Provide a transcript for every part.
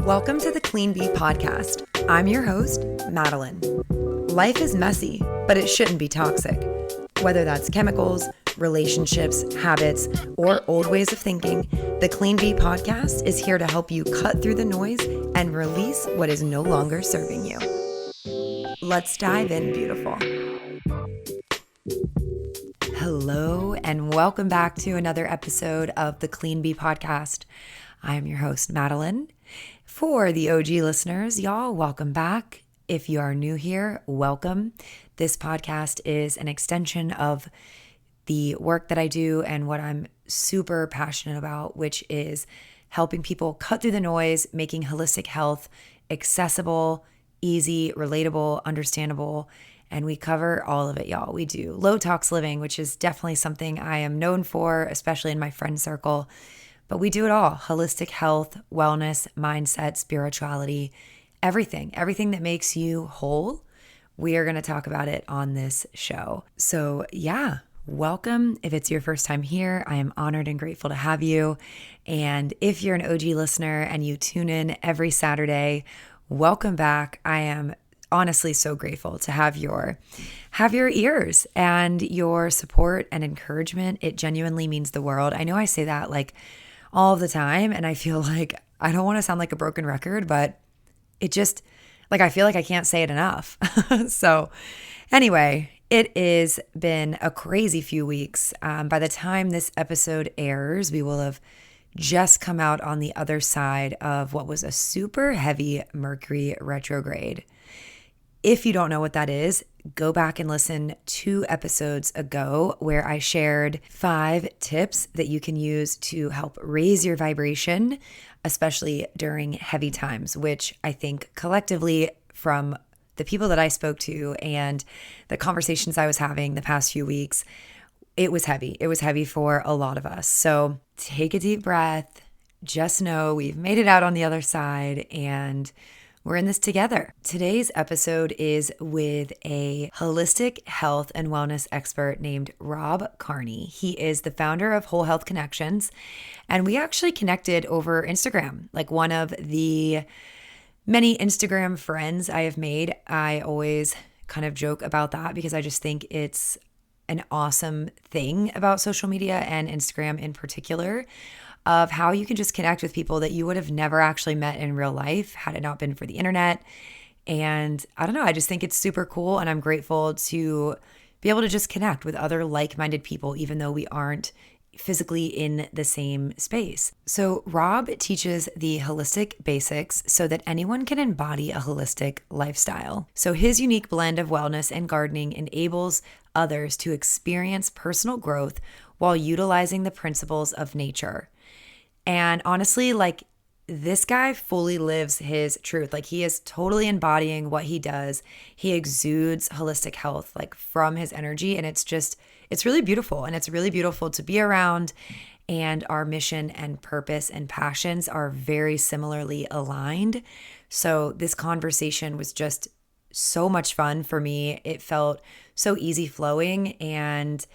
Welcome to the Clean Bee Podcast. I'm your host, Madeline. Life is messy, but it shouldn't be toxic. Whether that's chemicals, relationships, habits, or old ways of thinking, the Clean Bee Podcast is here to help you cut through the noise and release what is no longer serving you. Let's dive in, beautiful. Hello, and welcome back to another episode of the Clean Bee Podcast. I am your host, Madeline. For the OG listeners, y'all, welcome back. If you are new here, welcome. This podcast is an extension of the work that I do and what I'm super passionate about, which is helping people cut through the noise, making holistic health accessible, easy, relatable, understandable, and we cover all of it, y'all. We do low tox living, which is definitely something I am known for, especially in my friend circle. But we do it all: holistic health, wellness, mindset, spirituality, everything that makes you whole. We are going to talk about it on this show. So yeah, welcome. If it's your first time here, I am honored and grateful to have you. And if you're an OG listener and you tune in every Saturday, welcome back. I am honestly so grateful to have your ears and your support and encouragement. It genuinely means the world. I know I say that like all of the time, and I feel like I don't want to sound like a broken record, but it just, like, I feel like I can't say it enough. So anyway, it has been a crazy few weeks. By the time this episode airs, we will have just come out on the other side of what was a super heavy Mercury retrograde. If you don't know what that is, go back and listen 2 episodes ago where I shared 5 tips that you can use to help raise your vibration, especially during heavy times, which I think collectively from the people that I spoke to and the conversations I was having the past few weeks, it was heavy. It was heavy for a lot of us. So take a deep breath. Just know we've made it out on the other side and we're in this together. Today's episode is with a holistic health and wellness expert named Rob Carney. He is the founder of Whole Health Connections, and we actually connected over Instagram, like one of the many Instagram friends I have made. I always kind of joke about that because I just think it's an awesome thing about social media and Instagram in particular, of how you can just connect with people that you would have never actually met in real life had it not been for the internet. And I don't know, I just think it's super cool, and I'm grateful to be able to just connect with other like-minded people, even though we aren't physically in the same space. So Rob teaches the holistic basics so that anyone can embody a holistic lifestyle. So his unique blend of wellness and gardening enables others to experience personal growth while utilizing the principles of nature. And honestly, like, this guy fully lives his truth. Like, he is totally embodying what he does. He exudes holistic health, like, from his energy. And it's really beautiful. And it's really beautiful to be around. And our mission and purpose and passions are very similarly aligned. So this conversation was just so much fun for me. It felt so easy flowing, and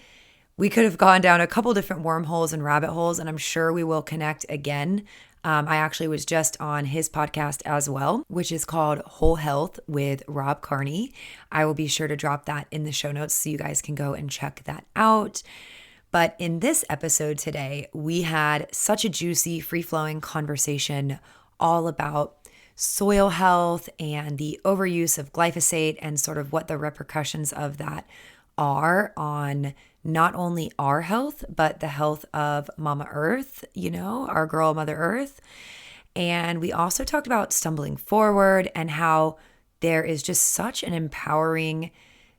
we could have gone down a couple different wormholes and rabbit holes, and I'm sure we will connect again. I actually was just on his podcast as well, which is called Whole Health with Rob Carney. I will be sure to drop that in the show notes so you guys can go and check that out. But in this episode today, we had such a juicy, free-flowing conversation all about soil health and the overuse of glyphosate and sort of what the repercussions of that are on not only our health, but the health of Mama Earth, our girl, Mother Earth. And we also talked about stumbling forward and how there is just such an empowering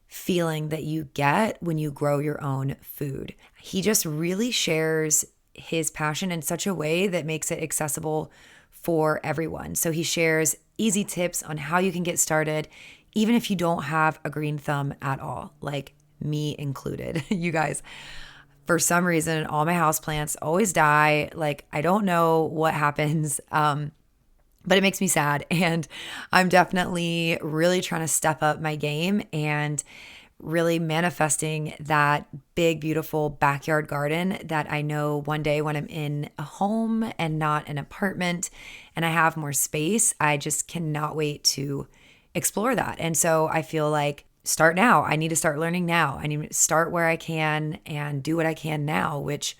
feeling that you get when you grow your own food. He just really shares his passion in such a way that makes it accessible for everyone. So he shares easy tips on how you can get started, even if you don't have a green thumb at all, like me included. You guys, for some reason, all my houseplants always die. Like, I don't know what happens, but it makes me sad. And I'm definitely really trying to step up my game and really manifesting that big, beautiful backyard garden that I know one day when I'm in a home and not an apartment and I have more space, I just cannot wait to explore that. And so I feel like start now. I need to start learning now. I need to start where I can and do what I can now, which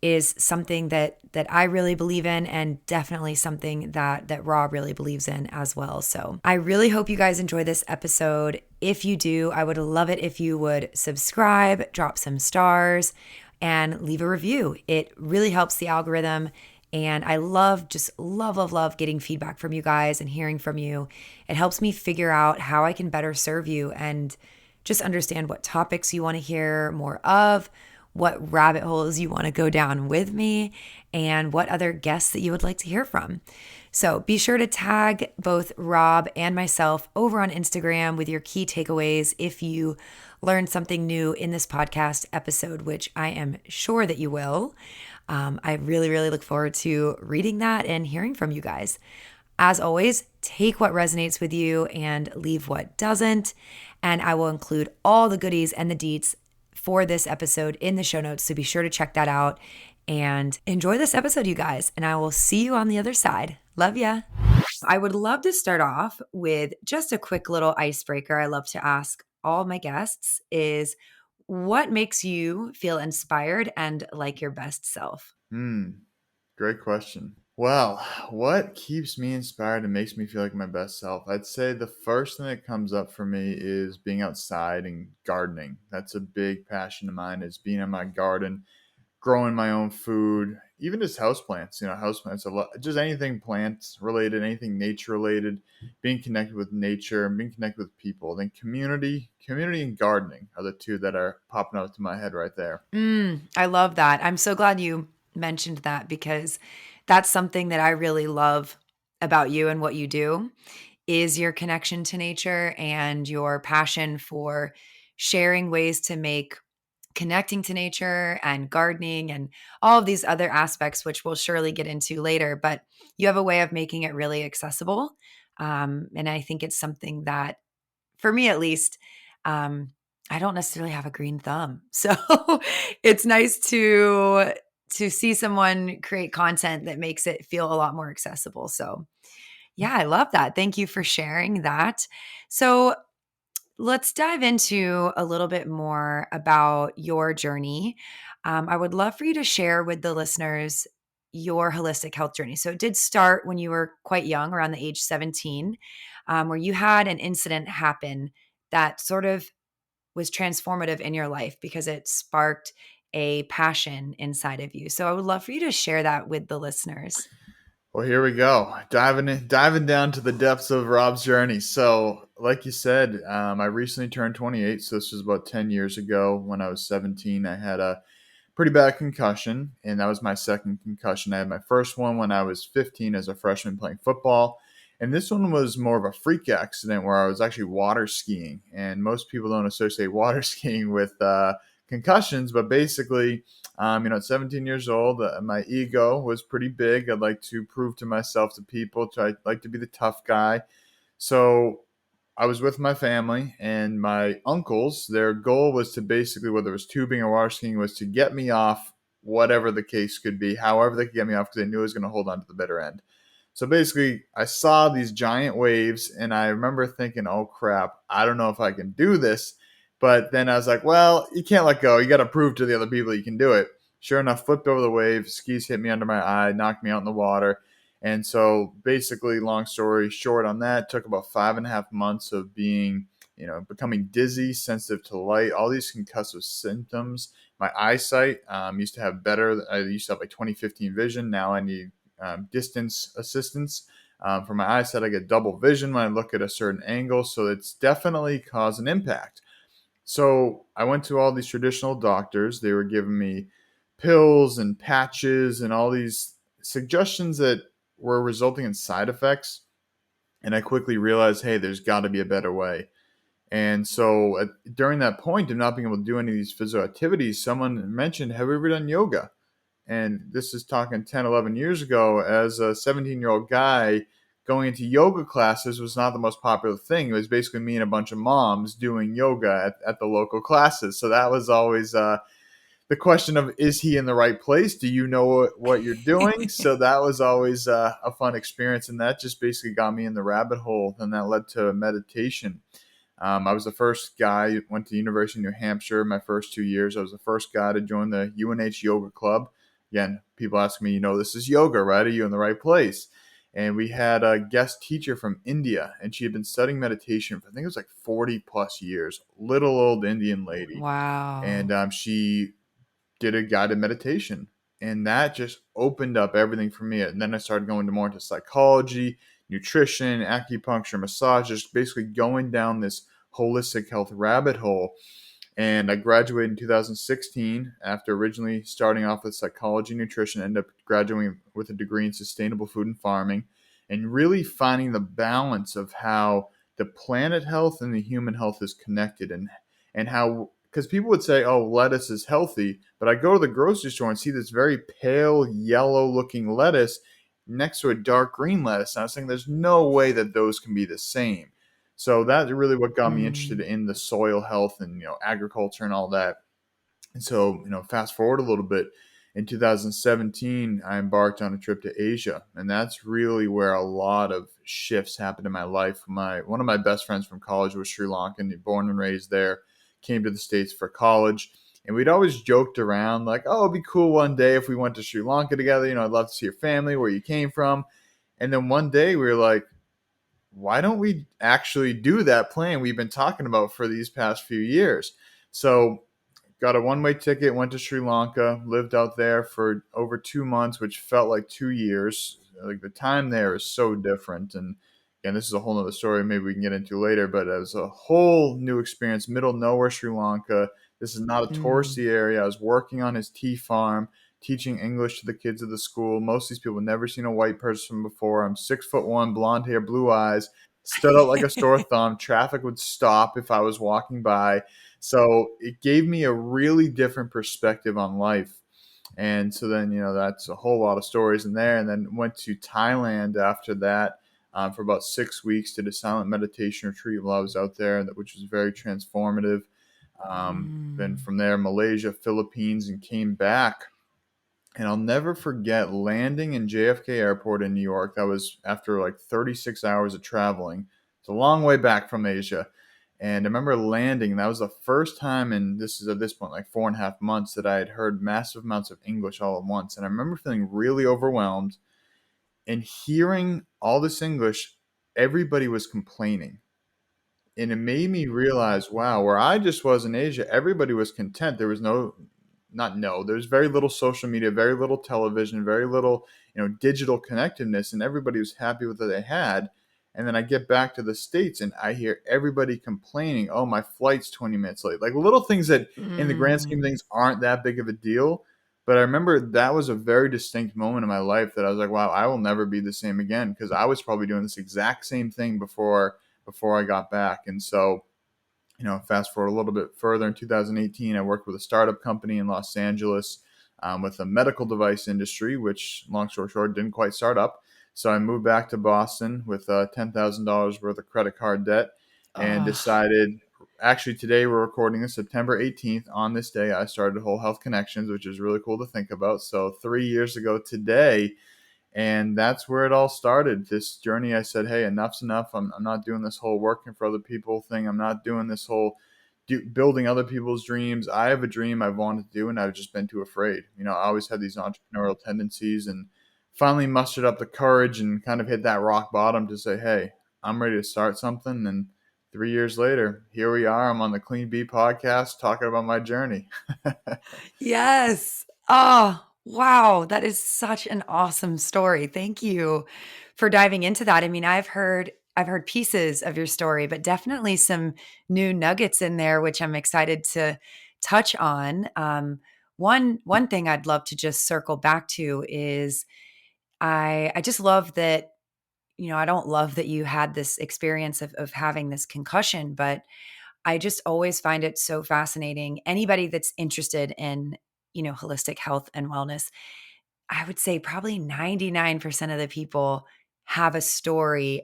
is something that I really believe in, and definitely something that Rob really believes in as well. So I really hope you guys enjoy this episode. If you do, I would love it if you would subscribe, drop some stars, and leave a review. It really helps the algorithm. And I love, just love getting feedback from you guys and hearing from you. It helps me figure out how I can better serve you and just understand what topics you want to hear more of, what rabbit holes you want to go down with me, and what other guests that you would like to hear from. So be sure to tag both Rob and myself over on Instagram with your key takeaways if you learned something new in this podcast episode, which I am sure that you will. I really look forward to reading that and hearing from you guys. As always, take what resonates with you and leave what doesn't. And I will include all the goodies and the deets for this episode in the show notes. So be sure to check that out and enjoy this episode, you guys. And I will see you on the other side. Love ya. I would love to start off with just a quick little icebreaker I love to ask all my guests is, what makes you feel inspired and like your best self? Great question. Well, what keeps me inspired and makes me feel like my best self? I'd say the first thing that comes up for me is being outside and gardening. That's a big passion of mine, is being in my garden, growing my own food, even just houseplants, houseplants, a lot, just anything plants related, anything nature related, being connected with nature and being connected with people. Then community and gardening are the two that are popping up to my head right there. I love that. I'm so glad you mentioned that because that's something that I really love about you and what you do is your connection to nature and your passion for sharing ways to make connecting to nature and gardening and all of these other aspects, which we'll surely get into later. But you have a way of making it really accessible. And I think it's something that, for me at least, I don't necessarily have a green thumb. So it's nice to see someone create content that makes it feel a lot more accessible. So yeah, I love that. Thank you for sharing that. So let's dive into a little bit more about your journey. I would love for you to share with the listeners your holistic health journey. So it did start when you were quite young, around the age 17, where you had an incident happen that sort of was transformative in your life because it sparked a passion inside of you. So I would love for you to share that with the listeners. Well, here we go. Diving down to the depths of Rob's journey. So, like you said, I recently turned 28. So this was about 10 years ago. When I was 17, I had a pretty bad concussion, and that was my second concussion. I had my first one when I was 15 as a freshman playing football. And this one was more of a freak accident where I was actually water skiing. And most people don't associate water skiing with concussions, but basically, at 17 years old, my ego was pretty big. I'd like to prove to myself, to people, I'd like to be the tough guy. So I was with my family and my uncles. Their goal was to basically, whether it was tubing or water skiing, was to get me off whatever the case could be, however they could get me off, because they knew I was going to hold on to the bitter end. So basically, I saw these giant waves, and I remember thinking, oh crap, I don't know if I can do this. But then I was like, well, you can't let go. You got to prove to the other people you can do it. Sure enough, flipped over the wave, skis hit me under my eye, knocked me out in the water. And so basically, long story short on that, took about 5.5 months of becoming dizzy, sensitive to light, all these concussive symptoms. My eyesight used to have better. I used to have like 20/15 vision. Now I need distance assistance. For my eyesight, I get double vision when I look at a certain angle. So it's definitely caused an impact. So I went to all these traditional doctors. They were giving me pills and patches and all these suggestions that were resulting in side effects. And I quickly realized, hey, there's got to be a better way. And so during that point of not being able to do any of these physical activities, someone mentioned, have you ever done yoga? And this is talking 10, 11 years ago. As a 17-year-old guy, going into yoga classes was not the most popular thing. It was basically me and a bunch of moms doing yoga at the local classes. So that was always the question of, is he in the right place? Do you know what you're doing? So that was always a fun experience. And that just basically got me in the rabbit hole. And that led to meditation. I was the first guy, went to the University of New Hampshire my first 2 years. I was the first guy to join the UNH Yoga Club. Again, people ask me, this is yoga, right? Are you in the right place? And we had a guest teacher from India, and she had been studying meditation for, I think it was like 40 plus years, little old Indian lady. And Wow. she did a guided meditation, and that just opened up everything for me. And then I started going more into psychology, nutrition, acupuncture, massage, just basically going down this holistic health rabbit hole. And I graduated in 2016 after originally starting off with psychology, nutrition, ended up graduating with a degree in sustainable food and farming, and really finding the balance of how the planet health and the human health is connected, and how, because people would say, oh, lettuce is healthy, but I go to the grocery store and see this very pale yellow looking lettuce next to a dark green lettuce. And I was thinking, there's no way that those can be the same. So that's really what got me interested Mm. in the soil health and agriculture and all that. And so fast forward a little bit. In 2017, I embarked on a trip to Asia, and that's really where a lot of shifts happened in my life. One of my best friends from college was Sri Lankan, born and raised there, came to the States for college. And we'd always joked around like, oh, it'd be cool one day if we went to Sri Lanka together. I'd love to see your family, where you came from. And then one day we were like, why don't we actually do that plan we've been talking about for these past few years? So got a one-way ticket, went to Sri Lanka, lived out there for over 2 months, which felt like 2 years. Like, the time there is so different. And again, this is a whole other story maybe we can get into later, but it was a whole new experience. Middle of nowhere, Sri Lanka. This is not a Mm. touristy area. I was working on his tea farm, teaching English to the kids of the school. Most of these people had never seen a white person before. I'm 6'1", blonde hair, blue eyes, stood out like a sore thumb. Traffic would stop if I was walking by. So it gave me a really different perspective on life. And so then, that's a whole lot of stories in there. And then went to Thailand after that, for about 6 weeks, did a silent meditation retreat while I was out there, which was very transformative. Then Mm. from there, Malaysia, Philippines, and came back. And I'll never forget landing in JFK Airport in New York. That was after like 36 hours of traveling. It's a long way back from Asia. And I remember landing, and that was the first time, and this is at this point like 4.5 months, that I had heard massive amounts of English all at once. And I remember feeling really overwhelmed and hearing all this English. Everybody was complaining. And it made me realize, wow, where I just was in Asia, everybody was content. There was there's very little social media, very little television, very little, digital connectiveness, and everybody was happy with what they had. And then I get back to the States and I hear everybody complaining, oh, my flight's 20 minutes late. Like, little things that in the grand scheme of Mm. things aren't that big of a deal. But I remember that was a very distinct moment in my life that I was like, wow, I will never be the same again, because I was probably doing this exact same thing before I got back. And so, fast forward a little bit further, in 2018, I worked with a startup company in Los Angeles, with a medical device industry, which, long story short, didn't quite start up. So I moved back to Boston with $10,000 worth of credit card debt, and Oh, decided, actually, today we're recording this September 18th. On this day, I started Whole Health Connections, which is really cool to think about. So 3 years ago today, and that's where it all started. This journey, I said, hey, enough's enough. I'm not doing this whole working for other people thing. I'm not doing this whole building other people's dreams. I have a dream I've wanted to do, and I've just been too afraid. I always had these entrepreneurial tendencies, and finally mustered up the courage and kind of hit that rock bottom to say, hey, I'm ready to start something. And 3 years later, here we are. I'm on the Clean Bee podcast talking about my journey. yes. Oh, wow. That is such an awesome story. Thank you for diving into that. I mean, I've heard pieces of your story, but definitely some new nuggets in there, which I'm excited to touch on. One thing I'd love to just circle back to is I just love that, I don't love that you had this experience of having this concussion, but I just always find it so fascinating. Anybody that's interested in, holistic health and wellness, I would say probably 99% of the people have a story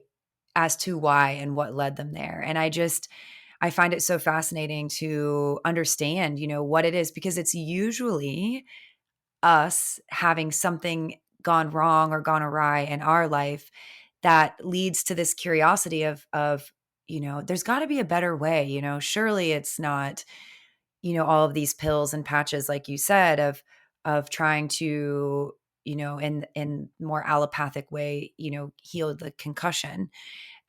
as to why and what led them there. And I find it so fascinating to understand, what it is, because it's usually us having something gone wrong or gone awry in our life that leads to this curiosity of there's got to be a better way. Surely it's not, all of these pills and patches, like you said, of trying to, in more allopathic way, heal the concussion.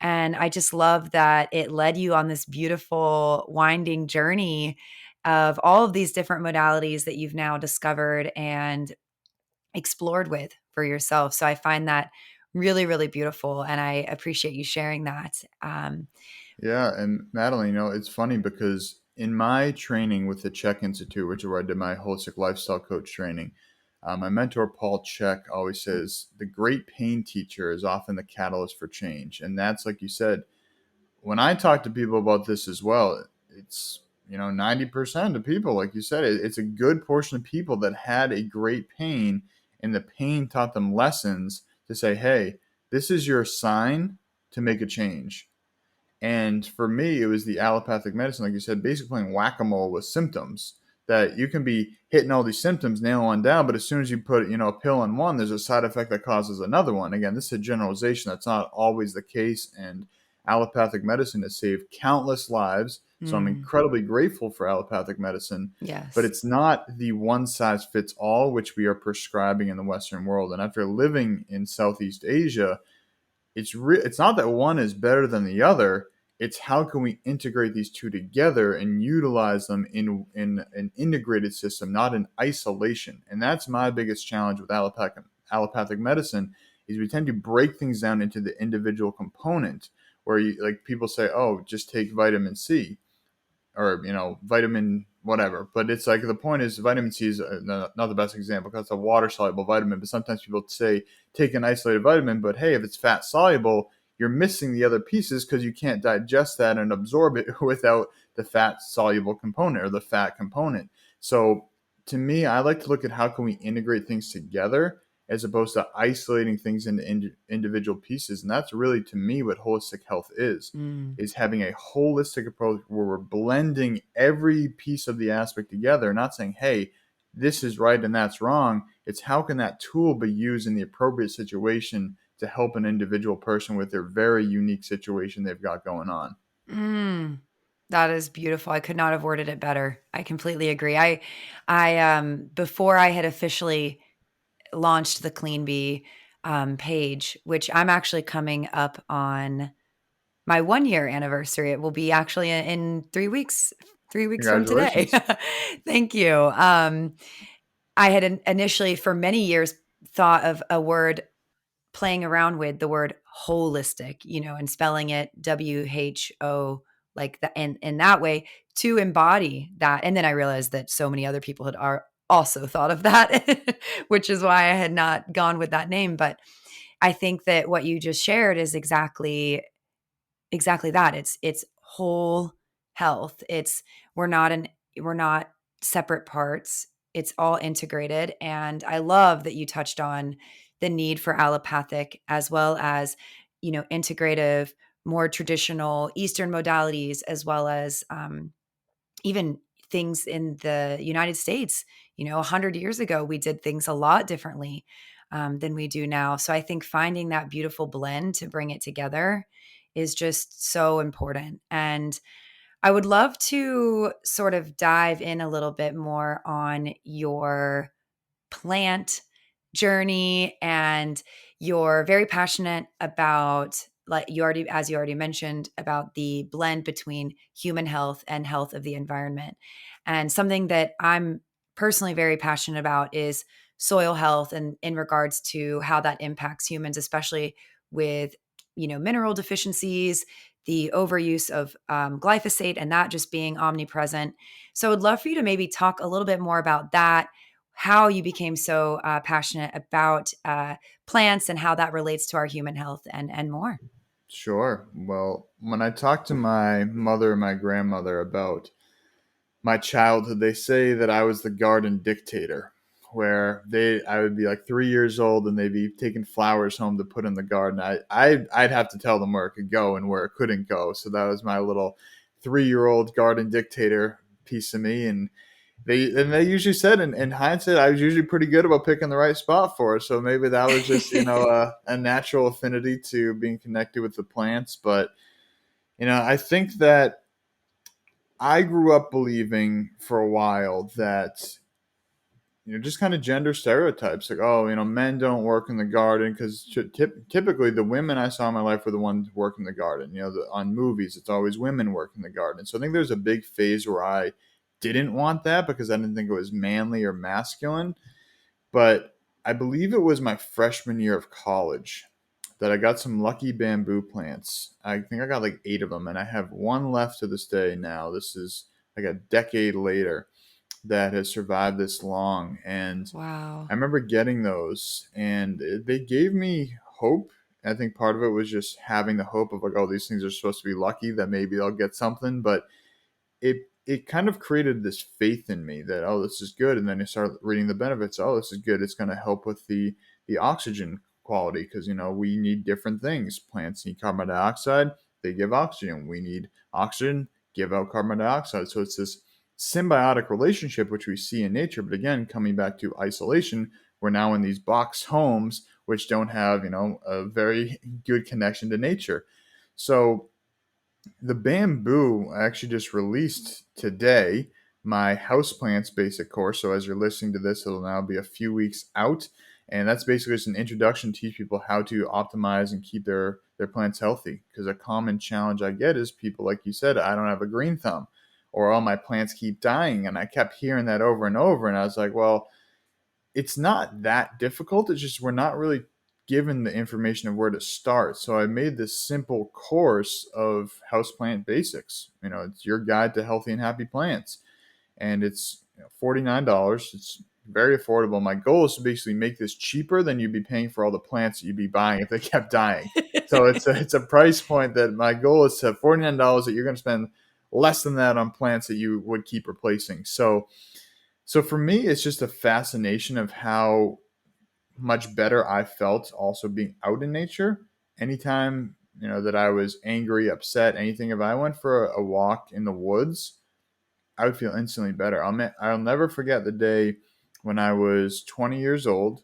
And I just love that it led you on this beautiful winding journey of all of these different modalities that you've now discovered and explored with for yourself. So I find that really, really beautiful. And I appreciate you sharing that. Yeah, and Madeline, it's funny because in my training with the CHEK Institute, which is where I did my holistic lifestyle coach training, my mentor Paul Chek always says the great pain teacher is often the catalyst for change, and that's like you said. When I talk to people about this as well, it's 90% of people, like you said, it's a good portion of people that had a great pain, and the pain taught them lessons to say, hey, this is your sign to make a change. And for me, it was the allopathic medicine, like you said, basically playing whack-a-mole with symptoms. That you can be hitting all these symptoms, nail one down, but as soon as you put a pill in one, there's a side effect that causes another one. Again, this is a generalization. That's not always the case, and allopathic medicine has saved countless lives. So I'm mm, incredibly grateful for allopathic medicine, but yes. it's not the one size fits all, which we are prescribing in the Western world. And after living in Southeast Asia, it's not that one is better than the other. It's how can we integrate these two together and utilize them in an integrated system, not in isolation. And that's my biggest challenge with allopathic medicine is we tend to break things down into the individual component where like people say, oh, just take vitamin C or vitamin whatever. But it's like the point is vitamin C is not the best example because it's a water soluble vitamin. But sometimes people say take an isolated vitamin, but hey, if it's fat soluble, you're missing the other pieces because you can't digest that and absorb it without the fat soluble component or the fat component. So to me, I like to look at how can we integrate things together as opposed to isolating things into individual pieces. And that's really, to me, what holistic health Mm. is having a holistic approach where we're blending every piece of the aspect together, not saying, hey, this is right and that's wrong. It's how can that tool be used in the appropriate situation to help an individual person with their very unique situation they've got going on. Mm. That is beautiful. I could not have worded it better. I completely agree. Before I had officially launched the Clean Bee page, which I'm actually coming up on my 1 year anniversary. It will be actually in 3 weeks, 3 weeks from today. Congratulations. Thank you. I had initially for many years thought of a word playing around with the word holistic, and spelling it WHO, like that, and in that way to embody that. And then I realized that so many other people had also thought of that, which is why I had not gone with that name. But I think that what you just shared is exactly that. It's whole health. We're not separate parts. It's all integrated. And I love that you touched on the need for allopathic as well as, integrative, more traditional Eastern modalities, as well as even things in the United States. 100 years ago, we did things a lot differently than we do now. So I think finding that beautiful blend to bring it together is just so important. And I would love to sort of dive in a little bit more on your plant journey, and you're very passionate about, like as you already mentioned, about the blend between human health and health of the environment. And something that I'm personally very passionate about is soil health, and in regards to how that impacts humans, especially with mineral deficiencies, the overuse of glyphosate, and that just being omnipresent. So I'd love for you to maybe talk a little bit more about that, how you became so passionate about plants and how that relates to our human health, and more. Sure. Well, when I talked to my mother and my grandmother about my childhood, they say that I was the garden dictator. where I would be like 3 years old and they'd be taking flowers home to put in the garden. I'd have to tell them where it could go and where it couldn't go. So that was my little 3-year-old garden dictator piece of me. And they usually said in hindsight, I was usually pretty good about picking the right spot for it. So maybe that was just, a natural affinity to being connected with the plants. But, I think that I grew up believing for a while that, just kind of gender stereotypes like, oh, men don't work in the garden because typically the women I saw in my life were the ones working the garden. On movies, it's always women working the garden. So I think there's a big phase where I didn't want that because I didn't think it was manly or masculine. But I believe it was my freshman year of college that I got some lucky bamboo plants. I think I got like 8 of them, and I have one left to this day now. This is like a decade later that has survived this long. And Wow. I remember getting those, and they gave me hope. I think part of it was just having the hope of like, oh, these things are supposed to be lucky that maybe I'll get something. But it kind of created this faith in me that, oh, this is good. And then you start reading the benefits. Oh, this is good. It's going to help with the oxygen quality because, we need different things. Plants need carbon dioxide. They give oxygen. We need oxygen, give out carbon dioxide. So it's this symbiotic relationship, which we see in nature. But again, coming back to isolation, we're now in these box homes, which don't have, a very good connection to nature. So the bamboo I actually just released today my houseplants basic course. So as you're listening to this, it'll now be a few weeks out. And that's basically just an introduction to teach people how to optimize and keep their plants healthy. Because a common challenge I get is people, like you said, I don't have a green thumb or all my plants keep dying. And I kept hearing that over and over. And I was like, well, it's not that difficult. It's just we're not really given the information of where to start. So I made this simple course of houseplant basics. It's your guide to healthy and happy plants. And it's $49. It's very affordable. My goal is to basically make this cheaper than you'd be paying for all the plants that you'd be buying if they kept dying. So it's a price point that my goal is to $49 that you're going to spend less than that on plants that you would keep replacing. So for me, it's just a fascination of how much better I felt also being out in nature. Anytime, that I was angry, upset, anything, if I went for a walk in the woods, I would feel instantly better. I'll never forget the day when I was 20 years old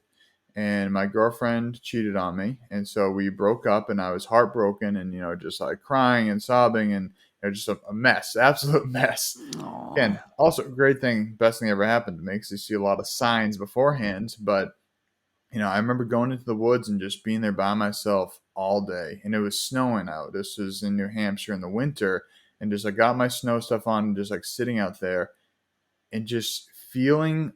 and my girlfriend cheated on me. And so we broke up and I was heartbroken and, just like crying and sobbing and just a mess, absolute mess. Aw. Again, also a great thing, best thing ever happened to me because you see a lot of signs beforehand. But, I remember going into the woods and just being there by myself all day. And it was snowing out. This was in New Hampshire in the winter. And just I got my snow stuff on and just like sitting out there and just feeling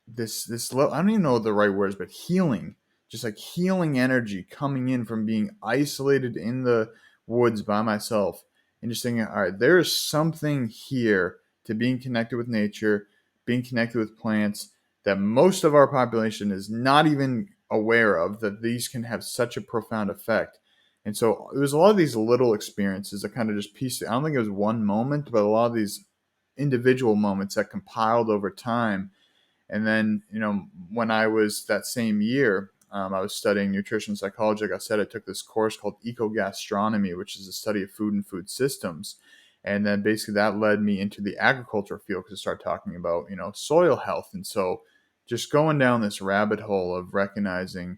this I don't even know the right words, but healing, just like healing energy coming in from being isolated in the woods by myself and just thinking, all right, there is something here to being connected with nature, being connected with plants that most of our population is not even aware of, that these can have such a profound effect. And so it was a lot of these little experiences that kind of just pieced it. I don't think it was one moment, but a lot of these individual moments that compiled over time. And then, when I was that same year, I was studying nutrition psychology. Like I said, I took this course called ecogastronomy, which is the study of food and food systems. And then basically that led me into the agriculture field because I started talking about, soil health. And so just going down this rabbit hole of recognizing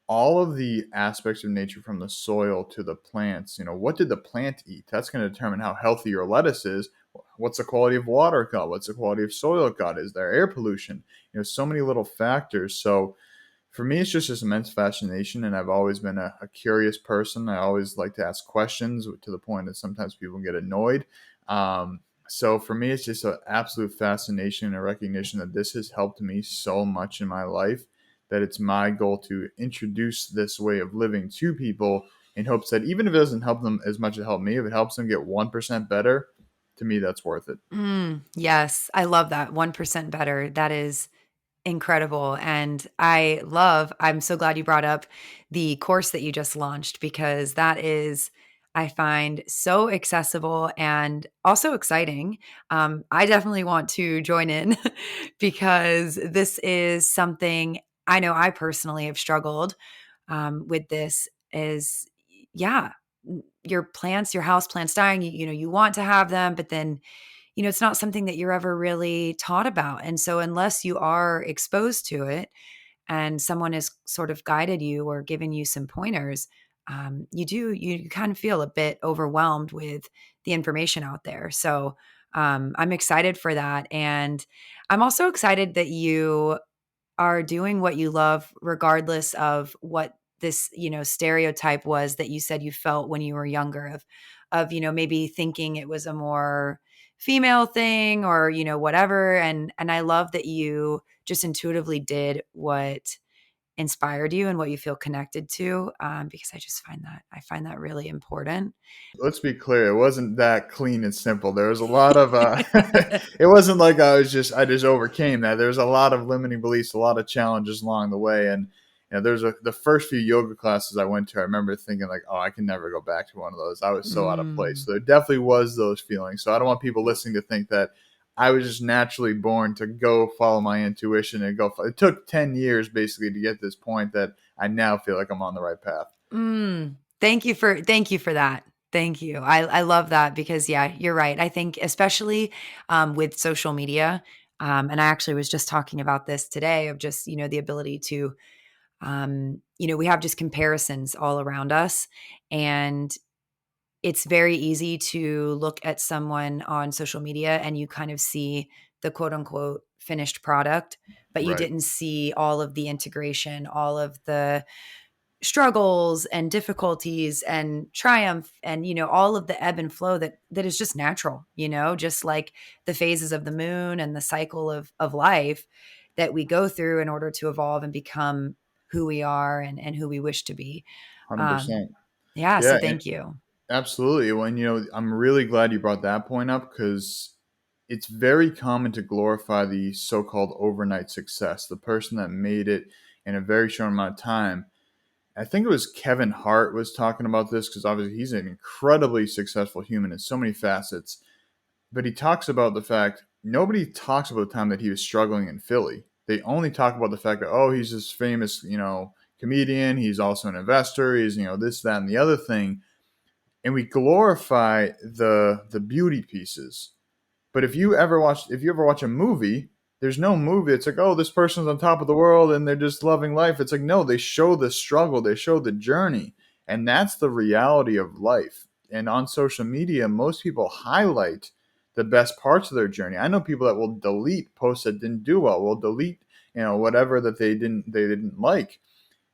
all of the aspects of nature from the soil to the plants. What did the plant eat? That's going to determine how healthy your lettuce is. What's the quality of water it got? What's the quality of soil it got? Is there air pollution? So many little factors. So for me, it's just this immense fascination, and I've always been a curious person. I always like to ask questions to the point that sometimes people get annoyed. So for me, it's just an absolute fascination and a recognition that this has helped me so much in my life that it's my goal to introduce this way of living to people in hopes that even if it doesn't help them as much as it helped me, if it helps them get 1% better, to me, that's worth it. Yes, I love that. 1% better. That is incredible. And I'm so glad you brought up the course that you just launched because that is, I find so accessible and also exciting. I definitely want to join in because this is something I know I personally have struggled with. This is, yeah, your plants, your house plants dying, you want to have them, but then, it's not something that you're ever really taught about. And so unless you are exposed to it, and someone has sort of guided you or given you some pointers, you kind of feel a bit overwhelmed with the information out there. So I'm excited for that. And I'm also excited that you are doing what you love, regardless of what this, stereotype was that you said you felt when you were younger of, maybe thinking it was a more female thing or, whatever. And I love that you just intuitively did what inspired you and what you feel connected to, because I find that really important. Let's be clear, it wasn't that clean and simple. There was a lot of it wasn't like I just overcame that. There's a lot of limiting beliefs, a lot of challenges along the way. And there's the first few yoga classes I went to, I remember thinking like, oh, I can never go back to one of those. I was so out of place. Mm. So there definitely was those feelings. So I don't want people listening to think that I was just naturally born to go follow my intuition and go. It took 10 years basically to get to this point that I now feel like I'm on the right path. Thank you for that. Thank you. I love that because yeah, you're right. I think especially with social media, and I actually was just talking about this today of just the ability to we have just comparisons all around us, and it's very easy to look at someone on social media and you kind of see the quote unquote finished product, but you Right. didn't see all of the integration, all of the struggles and difficulties and triumph and all of the ebb and flow that is just natural, just like the phases of the moon and the cycle of life that we go through in order to evolve and become who we are and who we wish to be. um 100%. yeah, so Yeah. thank you. Absolutely. When I'm really glad you brought that point up because it's very common to glorify the so-called overnight success, the person that made it in a very short amount of time. I think it was Kevin Hart was talking about this because obviously he's an incredibly successful human in so many facets. But he talks about the fact nobody talks about the time that he was struggling in Philly. They only talk about the fact that, oh, he's this famous, comedian. He's also an investor. He's, this, that, and the other thing, and we glorify the beauty pieces. But if you ever watch a movie, there's no movie. It's like, oh, this person's on top of the world and they're just loving life. It's like, no, they show the struggle, they show the journey, and that's the reality of life. And on social media, most people highlight the best parts of their journey. I know people that will delete posts that didn't do well, will delete, whatever that they didn't like.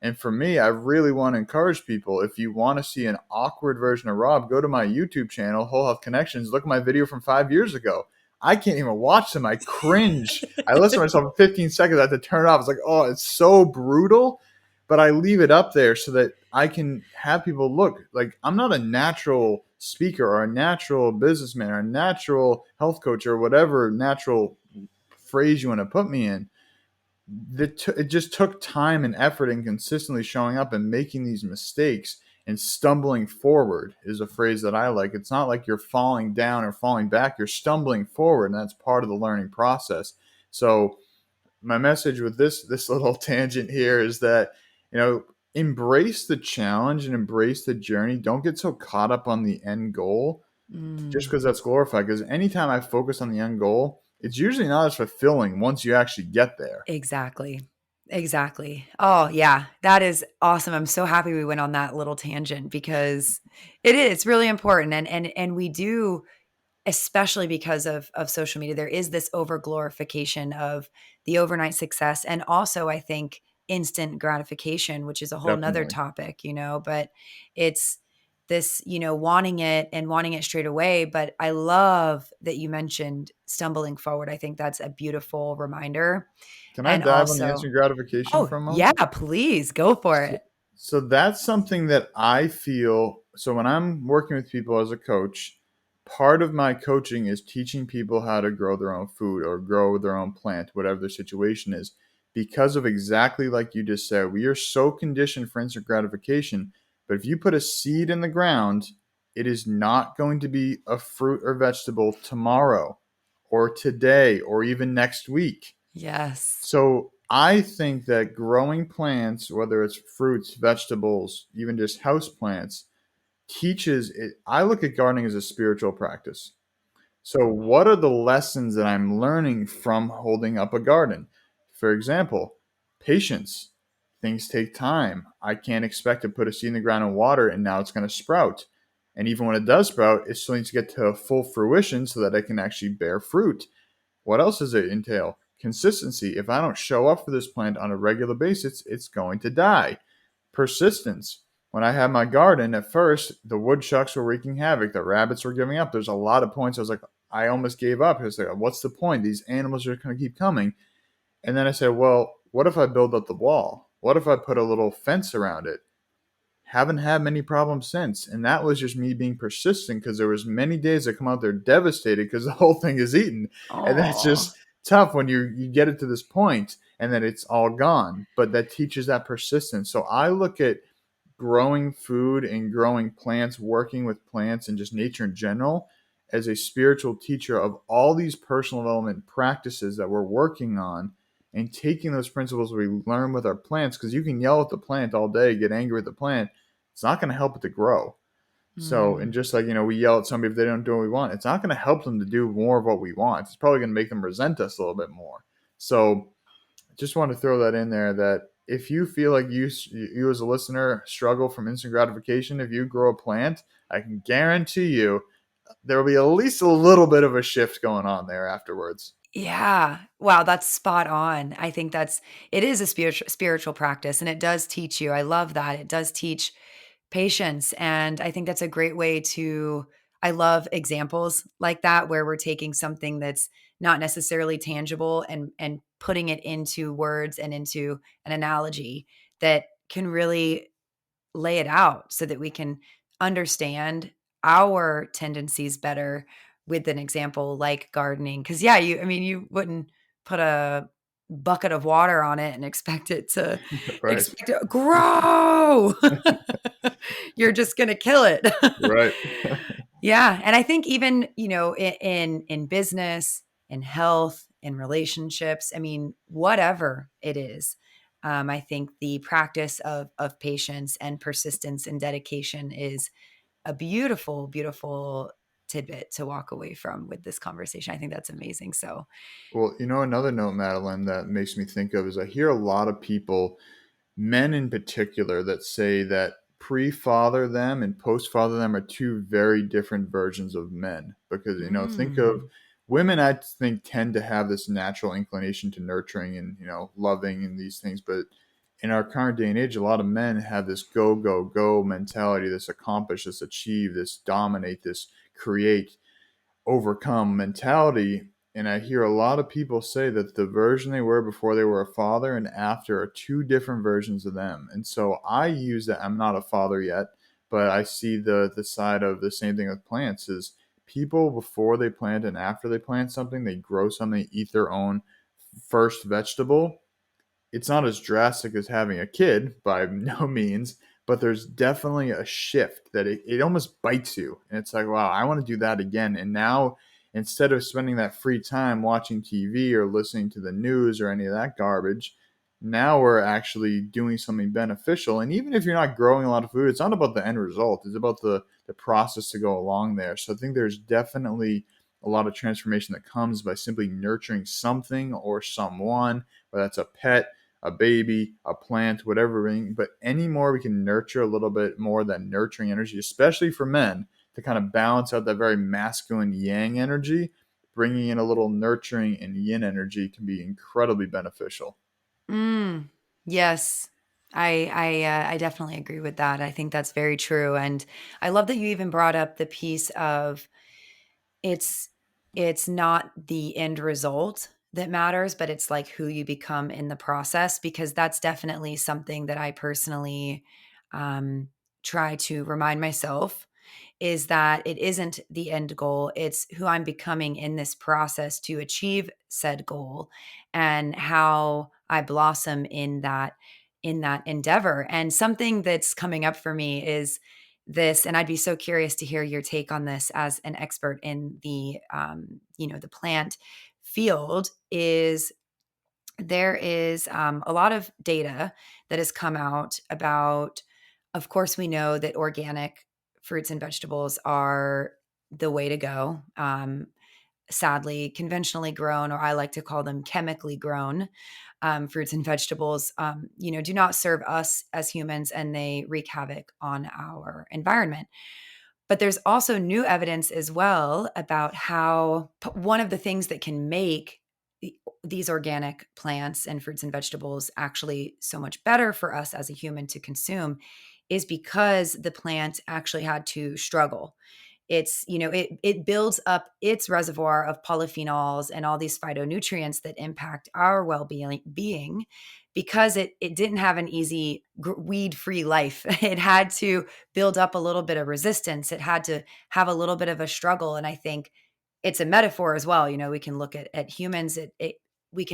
And for me, I really want to encourage people, if you want to see an awkward version of Rob, go to my YouTube channel, Whole Health Connections, look at my video from 5 years ago. I can't even watch them. I cringe. I listen to myself for 15 seconds. I have to turn it off. It's like, oh, it's so brutal. But I leave it up there so that I can have people look. Like, I'm not a natural speaker or a natural businessman or a natural health coach or whatever natural phrase you want to put me in. It just took time and effort and consistently showing up and making these mistakes and stumbling forward is a phrase that I like. It's not like you're falling down or falling back, you're stumbling forward, and that's part of the learning process. So my message with this little tangent here is that, embrace the challenge and embrace the journey. Don't get so caught up on the end goal just Mm. because that's glorified. Because anytime I focus on the end goal, it's usually not as fulfilling once you actually get there. Exactly. Exactly. Oh, yeah. That is awesome. I'm so happy we went on that little tangent because it's really important. And we do, especially because of social media, there is this over glorification of the overnight success. And also I think instant gratification, which is a whole nother Definitely. topic, but it's this, wanting it straight away. But I love that you mentioned stumbling forward. I think that's a beautiful reminder. Can I And dive on the also, instant gratification oh, for a yeah, moment? please go for So, it. so that's something that I feel. So when I'm working with people as a coach, part of my coaching is teaching people how to grow their own food or grow their own plant, whatever their situation is, because of exactly like you just said. We are so conditioned for instant gratification. But if you put a seed in the ground, it is not going to be a fruit or vegetable tomorrow or today or even next week. Yes. So I think that growing plants, whether it's fruits, vegetables, even just house plants, teaches it. I look at gardening as a spiritual practice. So, what are the lessons that I'm learning from holding up a garden? For example, patience. Things take time. I can't expect to put a seed in the ground and water and now it's going to sprout. And even when it does sprout, it still needs to get to full fruition so that it can actually bear fruit. What else does it entail? Consistency. If I don't show up for this plant on a regular basis, it's going to die. Persistence. When I had my garden, at first, the woodchucks were wreaking havoc. The rabbits were giving up. There's a lot of points I was like, I almost gave up. I was like, what's the point? These animals are going to keep coming. And then I said, well, what if I build up the wall? What if I put a little fence around it? Haven't had many problems since. And that was just me being persistent because there was many days I come out there devastated because the whole thing is eaten. And that's Oh, just tough when you get it to this point and then it's all gone. But that teaches that persistence. So I look at growing food and growing plants, working with plants and just nature in general as a spiritual teacher of all these personal development practices that we're working on and taking those principles we learn with our plants, because you can yell at the plant all day, get angry at the plant, it's not going to help it to grow. So, and mm, just like, we yell at somebody if they don't do what we want, it's not going to help them to do more of what we want. It's probably going to make them resent us a little bit more. So, just want to throw that in there that if you feel like you as a listener struggle from instant gratification, if you grow a plant, I can guarantee you there will be at least a little bit of a shift going on there afterwards. yeah. Wow, that's spot on. I think it is a spiritual practice, and it does teach you. I love that. It does teach patience, and I think that's a great way to I love examples like that where we're taking something that's not necessarily tangible and putting it into words and into an analogy that can really lay it out so that we can understand our tendencies better with an example like gardening. Because yeah, you wouldn't put a bucket of water on it and Right. expect it to grow. You're just gonna kill it. Right. Yeah, and I think even, in business, in health, in relationships, I mean, whatever it is, I think the practice of patience and persistence and dedication is a beautiful, beautiful tidbit to walk away from with this conversation. I think that's amazing. So, Well, another note, Madeline, that makes me think of is I hear a lot of people, men in particular, that say that pre-father them and post-father them are two very different versions of men. Because, think of mm, women, I think, tend to have this natural inclination to nurturing and, loving and these things. But in our current day and age, a lot of men have this go, go, go mentality, this accomplish, this achieve, this dominate, this create, overcome mentality. And I hear a lot of people say that the version they were before they were a father and after are two different versions of them. And so I use that. I'm not a father yet, but I see the side of the same thing with plants is people before they plant and after they plant something, they grow something, eat their own first vegetable. It's not as drastic as having a kid by no means, but there's definitely a shift that it almost bites you. And it's like, wow, I want to do that again. And now instead of spending that free time watching TV or listening to the news or any of that garbage, now we're actually doing something beneficial. And even if you're not growing a lot of food, it's not about the end result. It's about the process to go along there. So I think there's definitely a lot of transformation that comes by simply nurturing something or someone, whether that's a pet, a baby, a plant, whatever. But any more we can nurture a little bit more of that nurturing energy, especially for men, to kind of balance out that very masculine yang energy, bringing in a little nurturing and yin energy can be incredibly beneficial. mm, yes. I definitely agree with that. I think that's very true. And I love that you even brought up the piece of It's it's not the end result that matters, but it's like who you become in the process, because that's definitely something that I personally, um, try to remind myself is that it isn't the end goal, it's who I'm becoming in this process to achieve said goal and how I blossom in that endeavor. And something that's coming up for me is this, and I'd be so curious to hear your take on this as an expert in the, the plant field, is there is a lot of data that has come out about, of course, we know that organic fruits and vegetables are the way to go. Sadly, conventionally grown, or I like to call them chemically grown, fruits and vegetables, do not serve us as humans, and they wreak havoc on our environment. But there's also new evidence as well about how one of the things that can make these organic plants and fruits and vegetables actually so much better for us as a human to consume is because the plant actually had to struggle. It builds up its reservoir of polyphenols and all these phytonutrients that impact our well-being because it didn't have an easy weed-free life. It had to build up a little bit of resistance. It had to have a little bit of a struggle. And I think it's a metaphor as well. We can look at humans.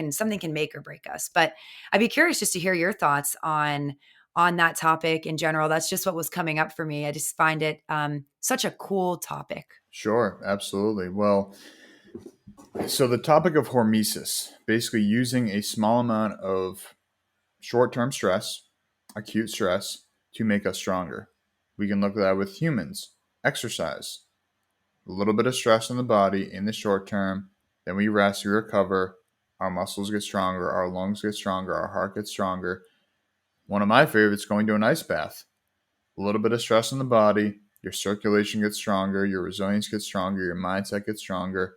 Something can make or break us. But I'd be curious just to hear your thoughts on that topic in general. That's just what was coming up for me. I just find it such a cool topic. Sure, absolutely. Well, so the topic of hormesis, basically using a small amount of short-term stress, acute stress, to make us stronger. We can look at that with humans. Exercise. A little bit of stress in the body in the short term, then we rest, we recover, our muscles get stronger, our lungs get stronger, our heart gets stronger. One of my favorites, going to an ice bath. A little bit of stress in the body, your circulation gets stronger, your resilience gets stronger, your mindset gets stronger.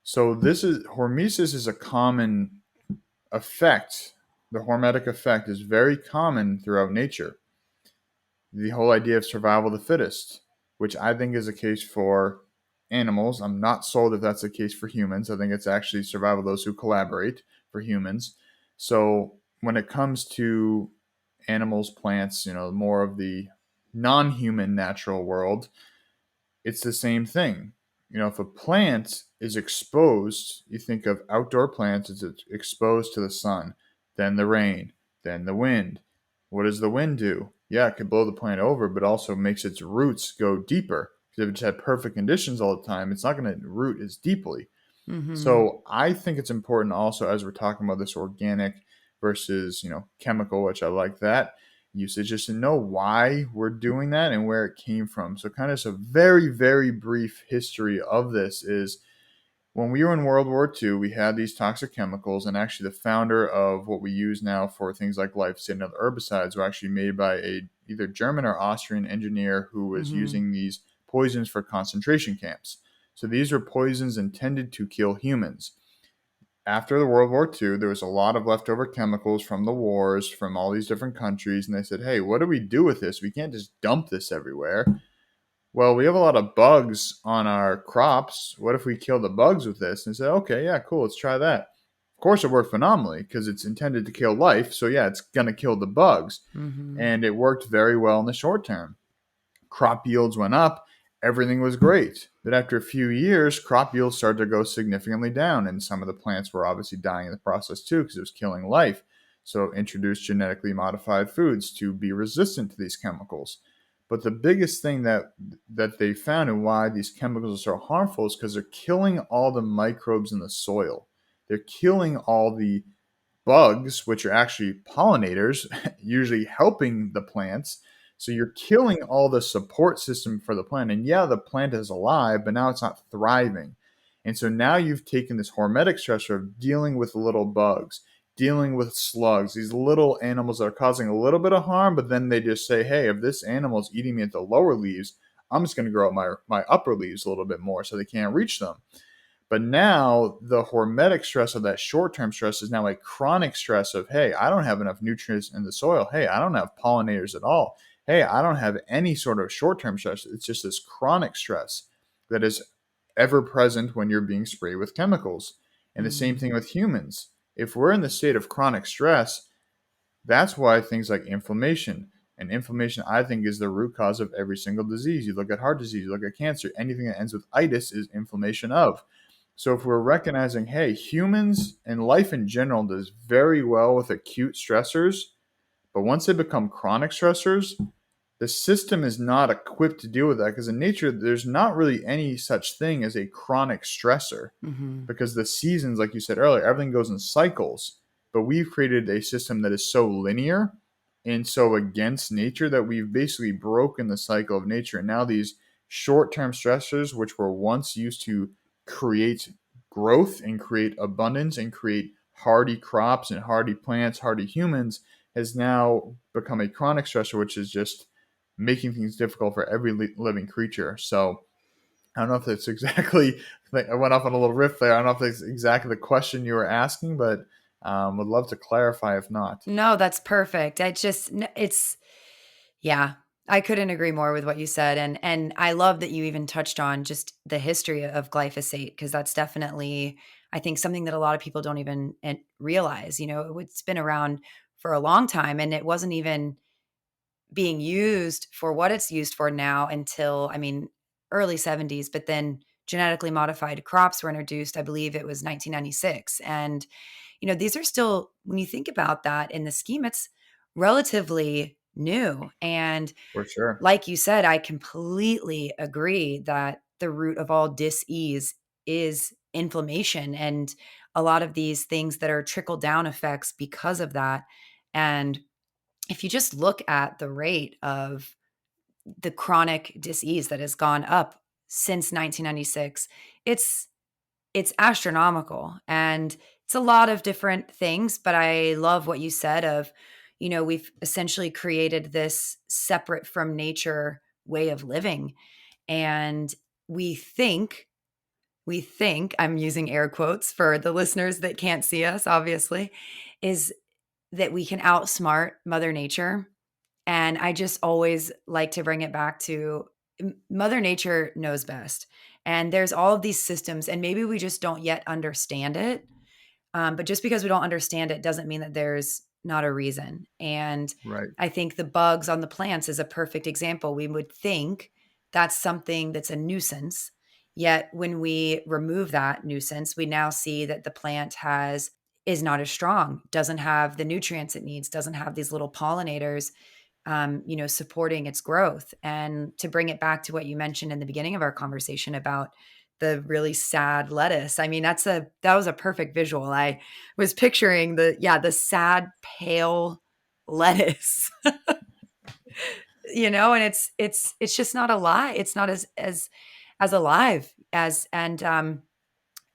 So hormesis is a common effect. The hormetic effect is very common throughout nature. The whole idea of survival of the fittest, which I think is a case for animals. I'm not sold if that's the case for humans. I think it's actually survival of those who collaborate for humans. So when it comes to animals, plants, more of the non-human natural world, it's the same thing. If a plant is exposed, you think of outdoor plants, it's exposed to the sun, then the rain, then the wind. What does the wind do? Yeah, it could blow the plant over, but also makes its roots go deeper. Because if it just had perfect conditions all the time, it's not going to root as deeply. Mm-hmm. So I think it's important also, as we're talking about this organic versus, chemical, which I like that usage, just to know why we're doing that and where it came from. So kind of a very, very brief history of this is when we were in World War II, we had these toxic chemicals, and actually the founder of what we use now for things like glyphosate and other herbicides were actually made by a either German or Austrian engineer who was Mm-hmm. using these poisons for concentration camps. So these were poisons intended to kill humans. After the World War II, there was a lot of leftover chemicals from the wars from all these different countries, and they said, hey, what do we do with this? We can't just dump this everywhere. Well, we have a lot of bugs on our crops. What if we kill the bugs with this? And say, okay, yeah, cool, let's try that. Of course, it worked phenomenally because it's intended to kill life. So, yeah, it's going to kill the bugs. Mm-hmm. And it worked very well in the short term. Crop yields went up. Everything was great. But after a few years, crop yields started to go significantly down. And some of the plants were obviously dying in the process too because it was killing life. So, introduced genetically modified foods to be resistant to these chemicals. But the biggest thing that they found and why these chemicals are so harmful is because they're killing all the microbes in the soil. They're killing all the bugs, which are actually pollinators, usually helping the plants. So you're killing all the support system for the plant. And yeah, the plant is alive, but now it's not thriving. And so now you've taken this hormetic stressor of dealing with little bugs, dealing with slugs, these little animals that are causing a little bit of harm, but then they just say, hey, if this animal is eating me at the lower leaves, I'm just going to grow up my upper leaves a little bit more so they can't reach them. But now the hormetic stress of that short-term stress is now a chronic stress of, hey, I don't have enough nutrients in the soil. Hey, I don't have pollinators at all. Hey, I don't have any sort of short-term stress. It's just this chronic stress that is ever present when you're being sprayed with chemicals. And the same Mm-hmm. thing with humans. If we're in the state of chronic stress, that's why things like inflammation, and inflammation, I think, is the root cause of every single disease. You look at heart disease, you look at cancer, anything that ends with itis is inflammation of. So if we're recognizing, hey, humans and life in general does very well with acute stressors, but once they become chronic stressors, the system is not equipped to deal with that, because in nature, there's not really any such thing as a chronic stressor, Mm-hmm. because the seasons, like you said earlier, everything goes in cycles. But we've created a system that is so linear and so against nature that we've basically broken the cycle of nature. And now these short term stressors, which were once used to create growth and create abundance and create hardy crops and hardy plants, hardy humans, has now become a chronic stressor, which is just making things difficult for every living creature. So I don't know if that's exactly, I went off on a little riff there. I don't know if that's exactly the question you were asking, but would love to clarify if not. No, that's perfect. Yeah, I couldn't agree more with what you said. And I love that you even touched on just the history of glyphosate, because that's definitely, I think, something that a lot of people don't even realize. It's been around for a long time, and it wasn't even being used for what it's used for now until, I mean, early 70s. But then genetically modified crops were introduced, I believe it was 1996. And these are still, when you think about that in the scheme, it's relatively new. And For sure. like you said, I completely agree that the root of all dis-ease is inflammation, and a lot of these things that are trickle down effects because of that. And if you just look at the rate of the chronic dis-ease that has gone up since 1996, it's it's astronomical, and it's a lot of different things. But I love what you said of, we've essentially created this separate from nature way of living. And we think, I'm using air quotes for the listeners that can't see us, obviously, is that we can outsmart Mother Nature. And I just always like to bring it back to Mother Nature knows best. And there's all of these systems, and maybe we just don't yet understand it. But just because we don't understand it doesn't mean that there's not a reason. And Right. I think the bugs on the plants is a perfect example. We would think that's something that's a nuisance. Yet when we remove that nuisance, we now see that the plant is not as strong, doesn't have the nutrients it needs, doesn't have these little pollinators, supporting its growth. And to bring it back to what you mentioned in the beginning of our conversation about the really sad lettuce. I mean, that was a perfect visual. I was picturing the sad, pale lettuce, and it's just not alive. It's not as alive as, and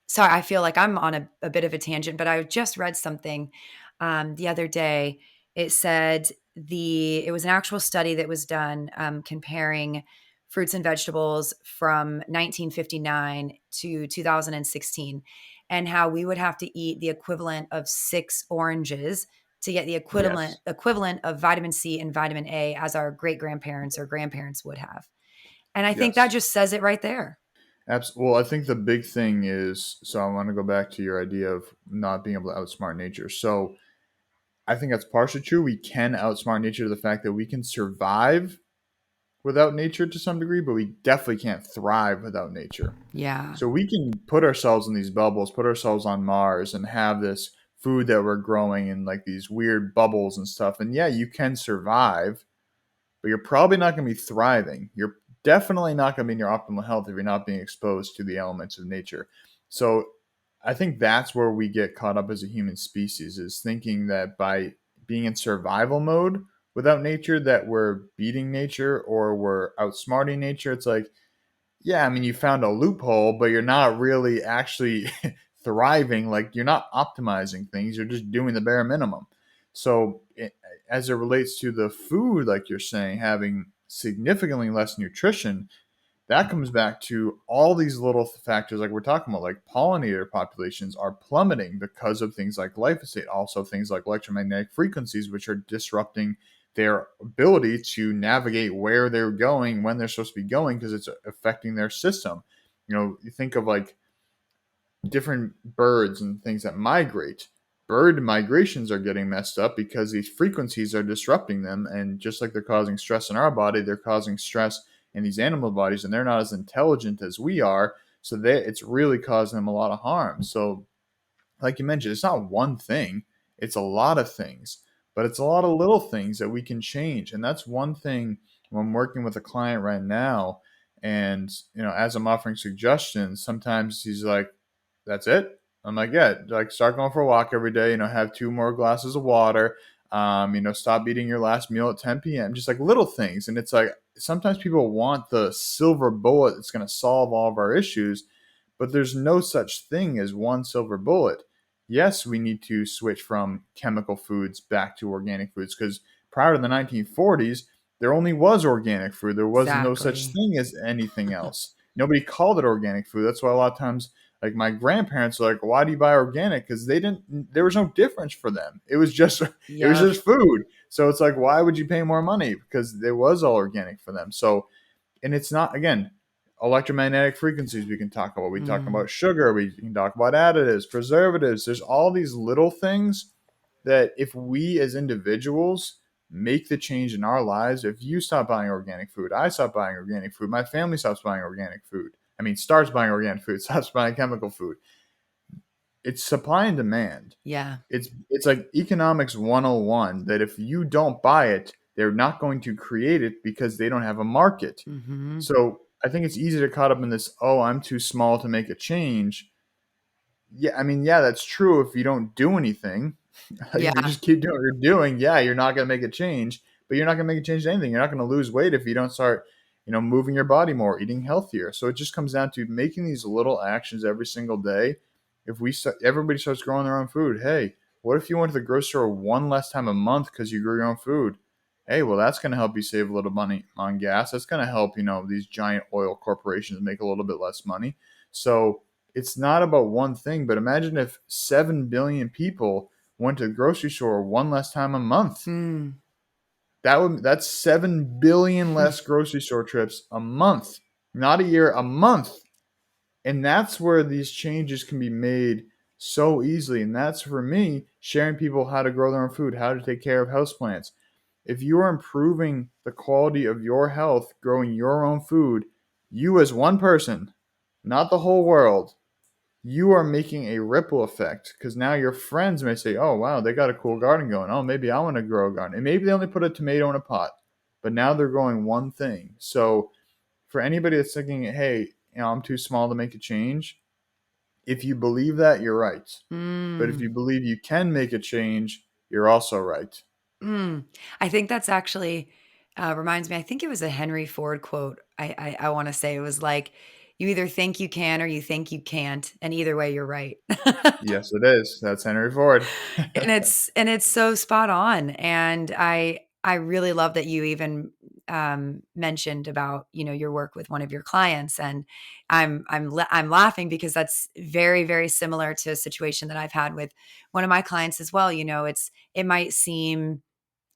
sorry, I feel like I'm on a bit of a tangent, but I just read something the other day. It said it was an actual study that was done comparing fruits and vegetables from 1959 to 2016, and how we would have to eat the equivalent of 6 oranges to get the Yes. equivalent of vitamin C and vitamin A as our great grandparents or grandparents would have. And I think that Yes. just says it right there. Absolutely. Well, I think the big thing is, so I want to go back to your idea of not being able to outsmart nature. So I think that's partially true. We can outsmart nature to the fact that we can survive without nature to some degree, but we definitely can't thrive without nature. Yeah. So we can put ourselves in these bubbles, put ourselves on Mars, and have this food that we're growing in like these weird bubbles and stuff. And yeah, you can survive, but you're probably not going to be thriving. You're definitely not going to be in your optimal health if you're not being exposed to the elements of nature. So I think that's where we get caught up as a human species, is thinking that by being in survival mode without nature that we're beating nature or we're outsmarting nature. It's like, yeah, I mean, you found a loophole, but you're not really actually thriving. Like, you're not optimizing things, you're just doing the bare minimum. So as it relates to the food, like you're saying, having significantly less nutrition, that comes back to all these little factors like we're talking about, like pollinator populations are plummeting because of things like glyphosate, also things like electromagnetic frequencies, which are disrupting their ability to navigate where they're going, when they're supposed to be going, because it's affecting their system. You think of like different birds and things that migrate. Bird migrations are getting messed up because these frequencies are disrupting them. And just like they're causing stress in our body, they're causing stress in these animal bodies, and they're not as intelligent as we are. So it's really causing them a lot of harm. So, like you mentioned, it's not one thing, it's a lot of things, but it's a lot of little things that we can change. And that's one thing when I'm working with a client right now, and as I'm offering suggestions, sometimes he's like, "That's it." I'm like, "Yeah, like start going for a walk every day. Have 2 more glasses of water. Stop eating your last meal at 10 p.m." Just like little things, and it's like sometimes people want the silver bullet that's going to solve all of our issues, but there's no such thing as one silver bullet. Yes, we need to switch from chemical foods back to organic foods because prior to the 1940s, there only was organic food. There was no such Exactly. thing as anything else. Nobody called it organic food. That's why a lot of times, like my grandparents are like, "Why do you buy organic?" Because they didn't. There was no difference for them. It was just it was Yep. just food. So it's like, why would you pay more money? Because it was all organic for them. So, and it's not, again, electromagnetic frequencies we can talk about. We talk Mm. about sugar. We can talk about additives, preservatives. There's all these little things that if we as individuals make the change in our lives, if you stop buying organic food, I stop buying organic food, my family stops buying organic food. I mean, starts buying organic food, stops buying chemical food. It's supply and demand. Yeah. It's like economics 101 that if you don't buy it, they're not going to create it because they don't have a market. Mm-hmm. So I think it's easy to caught up in this, oh, I'm too small to make a change. Yeah, I mean, yeah, that's true if you don't do anything. Like if you Yeah. just keep doing what you're doing, yeah, you're not going to make a change, but you're not going to make a change to anything. You're not going to lose weight if you don't start, moving your body more, eating healthier. So it just comes down to making these little actions every single day. If everybody starts growing their own food, hey, what if you went to the grocery store one less time a month because you grew your own food? Hey, well, that's going to help you save a little money on gas. That's going to help, these giant oil corporations make a little bit less money. So it's not about one thing, but imagine if 7 billion people went to the grocery store one less time a month. Mm. That's 7 billion less grocery store trips a month, not a year, a month. And that's where these changes can be made so easily. And that's for me sharing people how to grow their own food, how to take care of houseplants. If you are improving the quality of your health, growing your own food, you as one person, not the whole world, you are making a ripple effect because now your friends may say, "Oh, wow, they got a cool garden going. Oh, maybe I want to grow a garden." And maybe they only put a tomato in a pot, but now they're growing one thing. So, for anybody that's thinking, "Hey, I'm too small to make a change," if you believe that, you're right. But if you Mm. believe you can make a change, you're also right. Mm. I think that's actually reminds me. I think it was a Henry Ford quote. I want to say it was like, "You either think you can or you think you can't, and either way, you're right." Yes, it is. That's Henry Ford. And it's so spot on. And I really love that you even mentioned about your work with one of your clients. And I'm laughing because that's very very similar to a situation that I've had with one of my clients as well. It might seem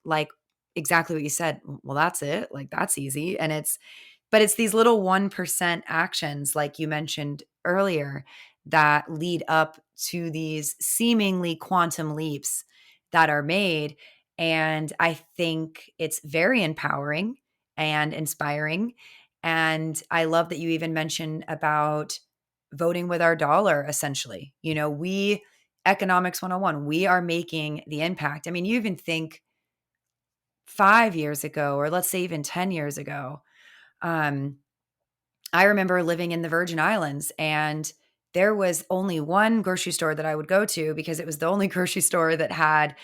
like exactly what you said. Well, that's it. Like that's easy. But it's these little 1% actions, like you mentioned earlier, that lead up to these seemingly quantum leaps that are made. And I think it's very empowering and inspiring. And I love that you even mentioned about voting with our dollar, essentially. Economics 101, we are making the impact. I mean, you even think 5 years ago, or let's say even 10 years ago, um, I remember living in the Virgin Islands, and there was only one grocery store that I would go to because it was the only grocery store that had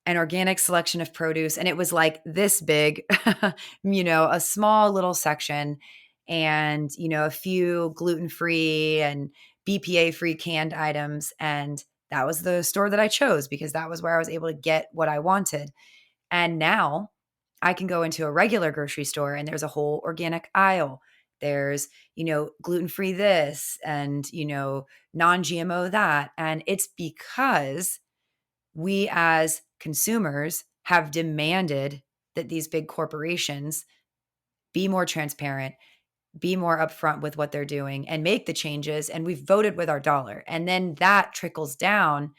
an organic selection of produce. And it was like this big, a small little section, and, a few gluten free and BPA free canned items. And that was the store that I chose because that was where I was able to get what I wanted. And now I can go into a regular grocery store and there's a whole organic aisle. There's, gluten free this and, non GMO that. And it's because we as consumers have demanded that these big corporations be more transparent, be more upfront with what they're doing and make the changes. And we've voted with our dollar. And then that trickles down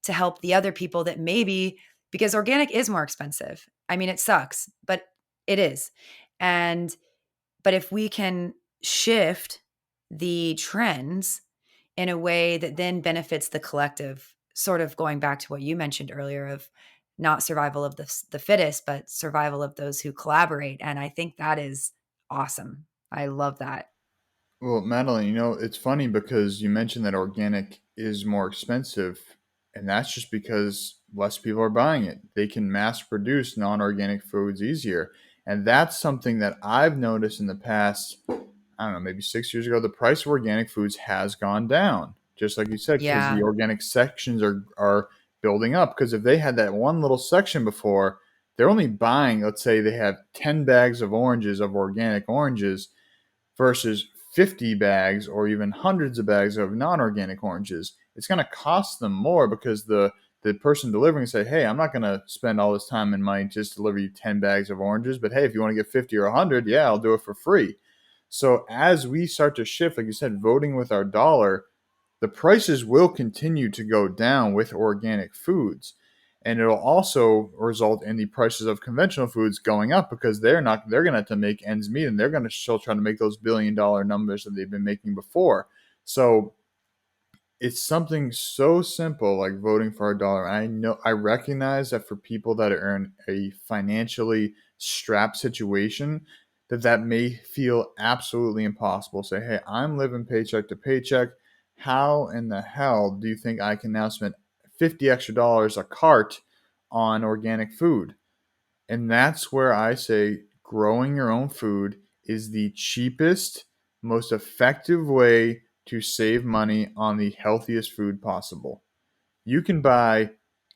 to help the other people that maybe, because organic is more expensive. I mean, it sucks, but it is. And, but if we can shift the trends in a way that then benefits the collective, sort of going back to what you mentioned earlier of not survival of the fittest, but survival of those who collaborate. And I think that is awesome. I love that. Well, Madeline, it's funny because you mentioned that organic is more expensive, and that's just because less people are buying it. They can mass produce non organic foods easier. And that's something that I've noticed in the past, I don't know, maybe 6 years ago. The price of organic foods has gone down, just like you said, because the Yeah. organic sections are building up. Because if they had that one little section before, they're only buying, let's say they have 10 bags of oranges, of organic oranges, versus 50 bags or even hundreds of bags of non-organic oranges. It's going to cost them more because the person delivering say, hey, I'm not going to spend all this time and money just to deliver you 10 bags of oranges, but hey, if you want to get 50 or 100, yeah, I'll do it for free. So as we start to shift, like you said, voting with our dollar, the prices will continue to go down with organic foods. And it'll also result in the prices of conventional foods going up because they're going to have to make ends meet, and they're going to still try to make those $1 billion numbers that they've been making before. So it's something so simple like voting for a dollar. I recognize that for people that are in a financially strapped situation, that may feel absolutely impossible. Say, hey, I'm living paycheck to paycheck. How in the hell do you think I can now spend 50 extra dollars a cart on organic food? And that's where I say growing your own food is the cheapest, most effective way to save money on the healthiest food possible. You can buy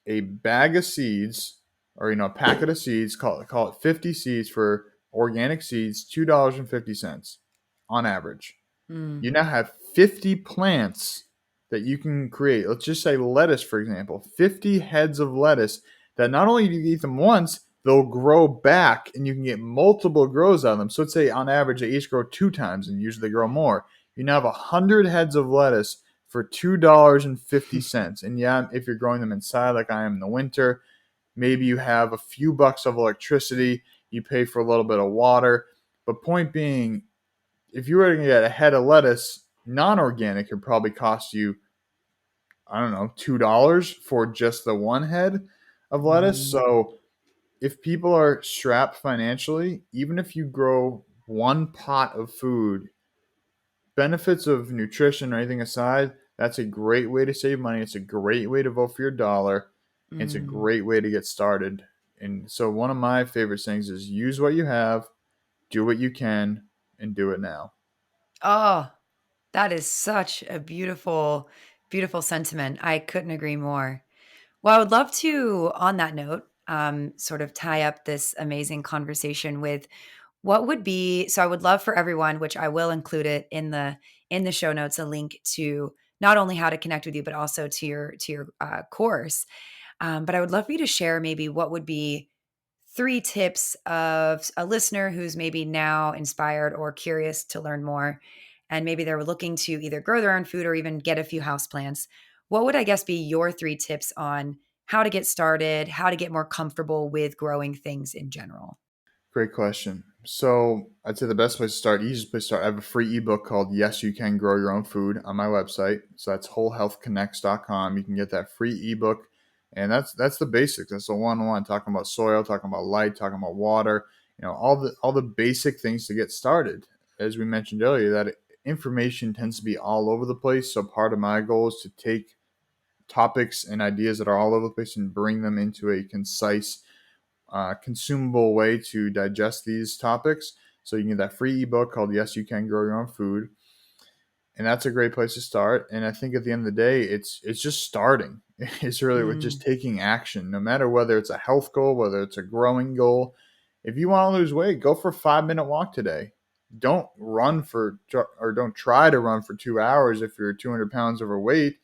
a bag of seeds, or a packet of seeds, call it 50 seeds for organic seeds, $2.50 on average. Mm, You now have 50 plants that you can create. Let's just say lettuce, for example, 50 heads of lettuce that not only do you eat them once, they'll grow back and you can get multiple grows out of them. So let's say on average they each grow 2 times and usually they grow more. You now have 100 heads of lettuce for $2.50. And yeah, if you're growing them inside like I am in the winter, maybe you have a few bucks of electricity, you pay for a little bit of water. But point being, if you were to get a head of lettuce, non-organic, it would probably cost you, I don't know, $2 for just the one head of lettuce. mm, So if people are strapped financially, even if you grow one pot of food, benefits of nutrition or anything aside, that's a great way to save money. It's a great way to vote for your dollar. And it's a mm. great way to get started. And so one of my favorite things is use what you have, do what you can, and do it now. Oh, that is such a beautiful, beautiful sentiment. I couldn't agree more. Well, I would love to, on that note, sort of tie up this amazing conversation with what would be. So, I would love for everyone, which I will include it in the show notes, a link to not only how to connect with you, but also to your course. But I would love for you to share maybe what would be 3 tips of a listener who's maybe now inspired or curious to learn more, and maybe they're looking to either grow their own food or even get a few houseplants. What would, I guess, be your 3 tips on how to get started, how to get more comfortable with growing things in general? Great question. So I'd say the best place to start, easiest place to start, I have a free ebook called Yes, You Can Grow Your Own Food on my website. So that's wholehealthconnects.com. You can get that free ebook. And that's the basics. That's the one talking about soil, talking about light, talking about water, all the basic things to get started. As we mentioned earlier, that information tends to be all over the place. So part of my goal is to take topics and ideas that are all over the place and bring them into a concise consumable way to digest these topics. So you can get that free ebook called Yes, You Can Grow Your Own Food. And that's a great place to start. And I think at the end of the day, it's just starting. It's really with just Mm, taking action, no matter whether it's a health goal, whether it's a growing goal. If you want to lose weight, go for a 5 minute walk today. Don't run for, or don't try to run for 2 hours if you're 200 pounds overweight.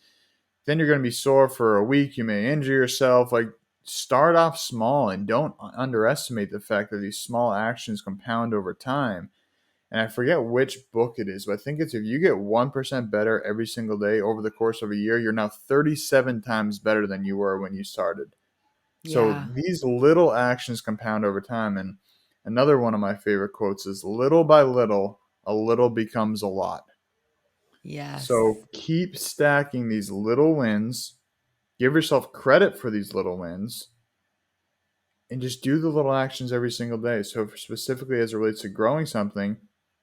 Then you're going to be sore for a week. You may injure yourself. Like, start off small and don't underestimate the fact that these small actions compound over time. And I forget which book it is, but I think it's if you get 1% better every single day over the course of a year, you're now 37 times better than you were when you started. So yeah. these little actions compound over time. And another one of my favorite quotes is little by little, a little becomes a lot. Yes. So keep stacking these little wins. Give yourself credit for these little wins, and just do the little actions every single day. So specifically as it relates to growing something,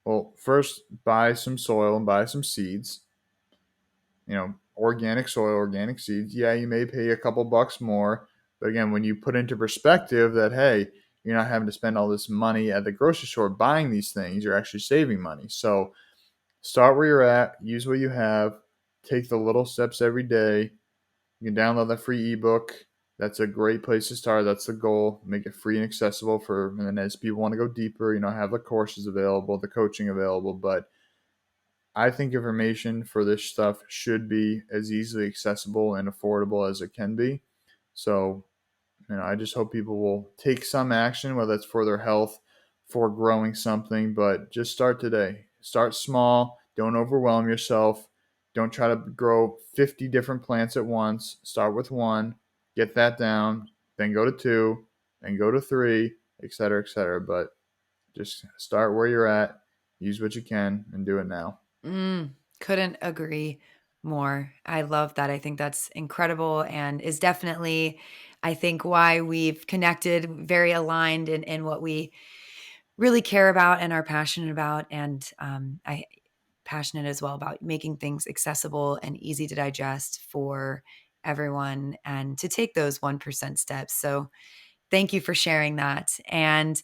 well, first buy some soil and buy some seeds, organic soil, organic seeds. Yeah, you may pay a couple bucks more, but again, when you put into perspective that, hey, you're not having to spend all this money at the grocery store buying these things, you're actually saving money. So start where you're at, use what you have, take the little steps every day. You can download that free ebook. That's a great place to start. That's the goal. Make it free and accessible and then as people want to go deeper, have the courses available, the coaching available. But I think information for this stuff should be as easily accessible and affordable as it can be. So, I just hope people will take some action, whether it's for their health, for growing something, but just start today. Start small. Don't overwhelm yourself. Don't try to grow 50 different plants at once. Start with one, get that down, then go to two, then go to three, et cetera, et cetera. But just start where you're at, use what you can, and do it now. Couldn't agree more. I love that. I think that's incredible and is definitely, I think, why we've connected, very aligned in what we really care about and are passionate about. And I passionate as well about making things accessible and easy to digest for everyone and to take those 1% steps. So thank you for sharing that. And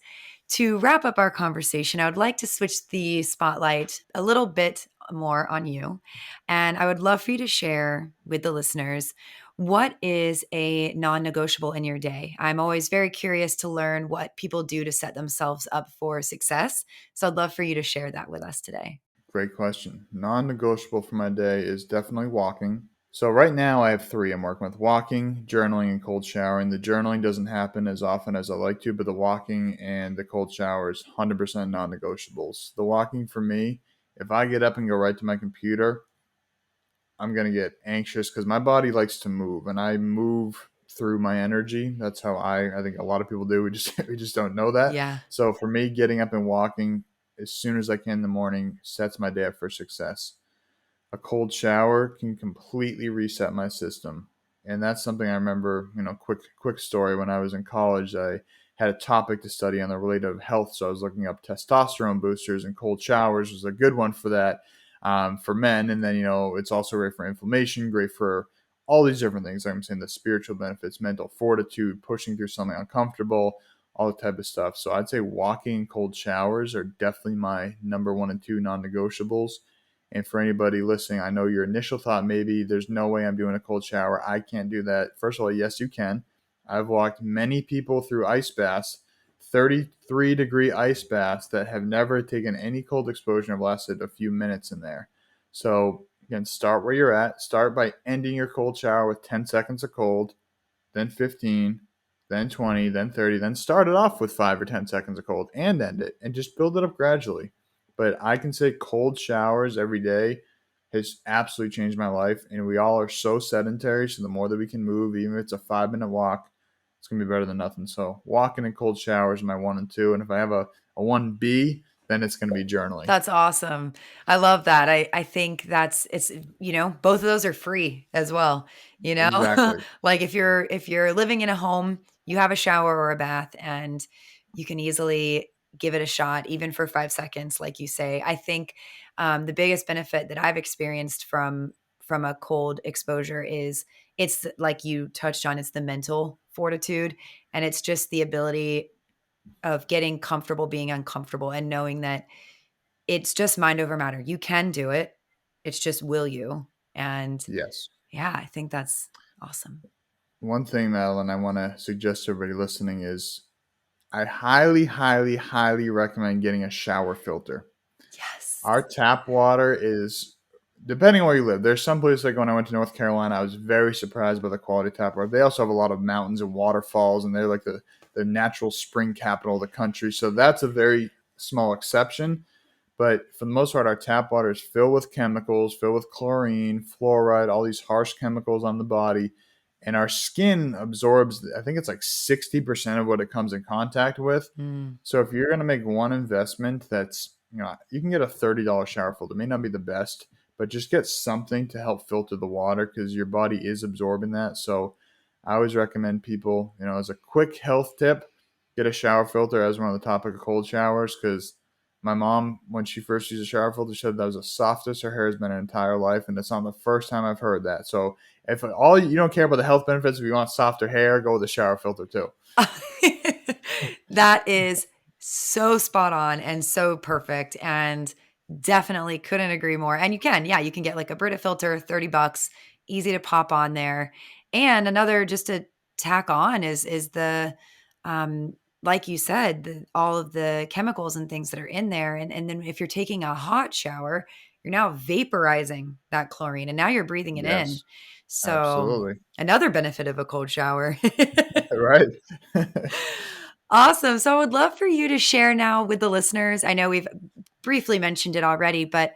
to wrap up our conversation, I would like to switch the spotlight a little bit more on you. And I would love for you to share with the listeners what is a non negotiable in your day. I'm always very curious to learn what people do to set themselves up for success. So I'd love for you to share that with us today. Great question. Non-negotiable for my day is definitely walking. So right now I have three I'm working with: walking, journaling, and cold showering. The journaling doesn't happen as often as I like to, but the walking and the cold shower is 100% non-negotiables. The walking for me, if I get up and go right to my computer, I'm going to get anxious because my body likes to move and I move through my energy. That's how I think a lot of people do. We just don't know that. Yeah. So for me, getting up and walking as soon as I can in the morning sets my day up for success. A cold shower can completely reset my system. And that's something I remember, quick story. When I was in college, I had a topic to study on the related health. So I was looking up testosterone boosters, and cold showers was a good one for that, for men. And then, it's also great for inflammation, great for all these different things. Like I'm saying, the spiritual benefits, mental fortitude, pushing through something uncomfortable, all the type of stuff. So I'd say walking and cold showers are definitely my number one and two non-negotiables. And for anybody listening, I know your initial thought maybe there's no way I'm doing a cold shower. I can't do that. First of all, yes, you can. I've walked many people through ice baths, 33-degree ice baths that have never taken any cold exposure and have lasted a few minutes in there. So again, start where you're at. Start by ending your cold shower with 10 seconds of cold, then 15, then 20, then 30, then start it off with 5 or 10 seconds of cold and end it, and just build it up gradually. But I can say cold showers every day has absolutely changed my life. And we all are so sedentary. So the more that we can move, even if it's a 5-minute walk, it's going to be better than nothing. So walking in cold showers is my one and two. And if I have a 1B, then it's going to be journaling. That's awesome. I love that. I think it's, both of those are free as well, Exactly. like if you're living in a home, you have a shower or a bath and you can easily give it a shot, even for 5 seconds, like you say. I think the biggest benefit that I've experienced from a cold exposure is it's like you touched on, it's the mental fortitude and it's just the ability of getting comfortable being uncomfortable and knowing that it's just mind over matter. You can do it. It's just will you? And Yes. yeah, I think that's awesome. One thing, Madeline, I want to suggest to everybody listening is I highly, highly, highly recommend getting a shower filter. Yes. Our tap water is, depending on where you live, there's some places like when I went to North Carolina, I was very surprised by the quality of tap water. They also have a lot of mountains and waterfalls, and they're like the natural spring capital of the country. So that's a very small exception. But for the most part, our tap water is filled with chemicals, filled with chlorine, fluoride, all these harsh chemicals on the body. And our skin absorbs, I think it's like 60% of what it comes in contact with. Mm. So if you're going to make one investment that's, you can get a $30 shower filter. It may not be the best, but just get something to help filter the water because your body is absorbing that. So I always recommend people, as a quick health tip, get a shower filter, as we're on the topic of cold showers, because my mom, when she first used a shower filter, said that was the softest her hair has been her entire life, and it's not the first time I've heard that. So if you don't care about the health benefits, if you want softer hair, go with a shower filter too. That is so spot on and so perfect, and definitely couldn't agree more. And you can get like a Brita filter, $30, easy to pop on there. And another just to tack on is the like you said, all of the chemicals and things that are in there. And then if you're taking a hot shower, you're now vaporizing that chlorine and now you're breathing it in. Yes, So absolutely. another benefit of a cold shower. Right. Awesome. So I would love for you to share now with the listeners. I know we've briefly mentioned it already, but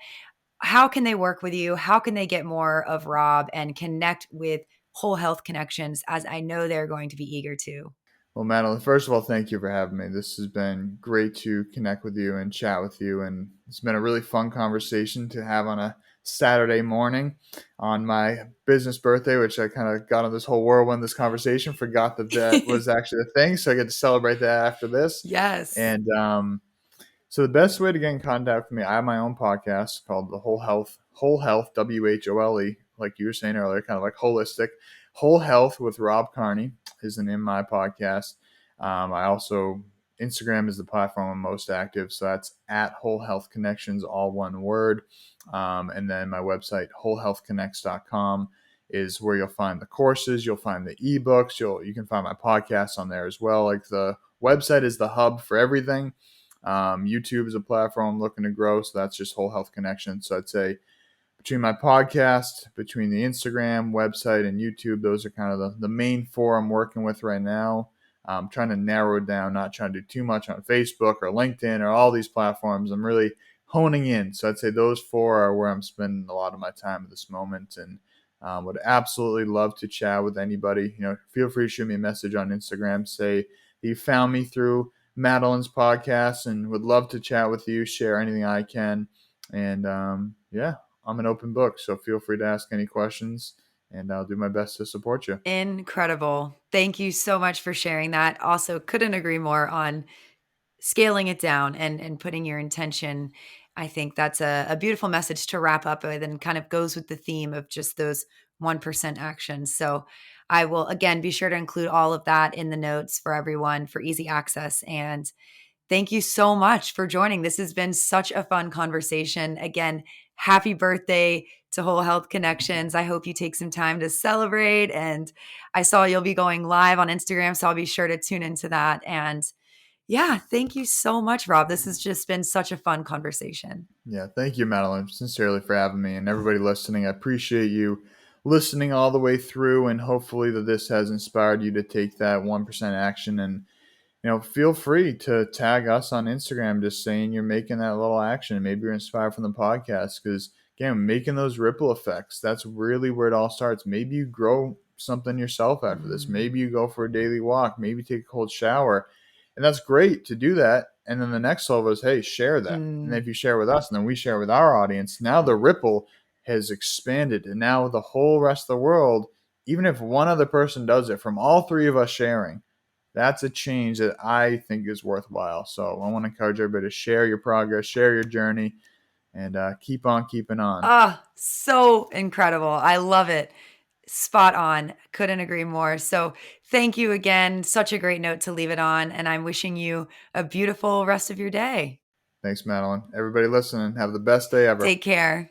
how can they work with you? How can they get more of Rob and connect with Whole Health Connections, as I know they're going to be eager to? Well, Madeline, first of all, thank you for having me. This has been great to connect with you and chat with you. And it's been a really fun conversation to have on a Saturday morning on my business birthday, which I kind of got on this whole whirlwind, this conversation, forgot that was actually a thing. So I get to celebrate that after this. Yes. And so the best way to get in contact with me, I have my own podcast called the Whole Health, WHOLE, like you were saying earlier, kind of like holistic. Whole Health with Rob Carney is the name of my podcast. I also, Instagram is the platform I'm most active. So that's at Whole Health Connections, all one word. And then my website, wholehealthconnects.com, is where you'll find the courses, you'll find the ebooks, you can find my podcasts on there as well. Like the website is the hub for everything. YouTube is a platform I'm looking to grow, so that's just Whole Health Connection. So I'd say between my podcast, between the Instagram, website, and YouTube, those are kind of the main four I'm working with right now. I'm trying to narrow it down, not trying to do too much on Facebook or LinkedIn or all these platforms. I'm really honing in. So I'd say those four are where I'm spending a lot of my time at this moment, and would absolutely love to chat with anybody. Feel free to shoot me a message on Instagram. Say you found me through Madeline's podcast and would love to chat with you, share anything I can. And I'm an open book, so feel free to ask any questions and I'll do my best to support you. Incredible. Thank you so much for sharing that. Also, couldn't agree more on scaling it down and putting your intention. I think that's a beautiful message to wrap up with and kind of goes with the theme of just those 1% actions. So I will, again, be sure to include all of that in the notes for everyone for easy access. And thank you so much for joining. This has been such a fun conversation. Again, happy birthday to Whole Health Connections. I hope you take some time to celebrate. And I saw you'll be going live on Instagram, so I'll be sure to tune into that. And yeah, thank you so much, Rob. This has just been such a fun conversation. Yeah, thank you, Madeline, sincerely for having me, and everybody listening. I appreciate you listening all the way through, and hopefully that this has inspired you to take that 1% action. And feel free to tag us on Instagram, just saying you're making that little action. Maybe you're inspired from the podcast, because again, making those ripple effects, that's really where it all starts. Maybe you grow something yourself after this. Maybe you go for a daily walk, maybe take a cold shower. And that's great to do that. And then the next level is, hey, share that. And if you share with us and then we share with our audience, now the ripple has expanded. And now the whole rest of the world, even if one other person does it from all three of us sharing, that's a change that I think is worthwhile. So I want to encourage everybody to share your progress, share your journey, and keep on keeping on. Ah, so incredible. I love it. Spot on. Couldn't agree more. So thank you again. Such a great note to leave it on. And I'm wishing you a beautiful rest of your day. Thanks, Madeline. Everybody listening, have the best day ever. Take care.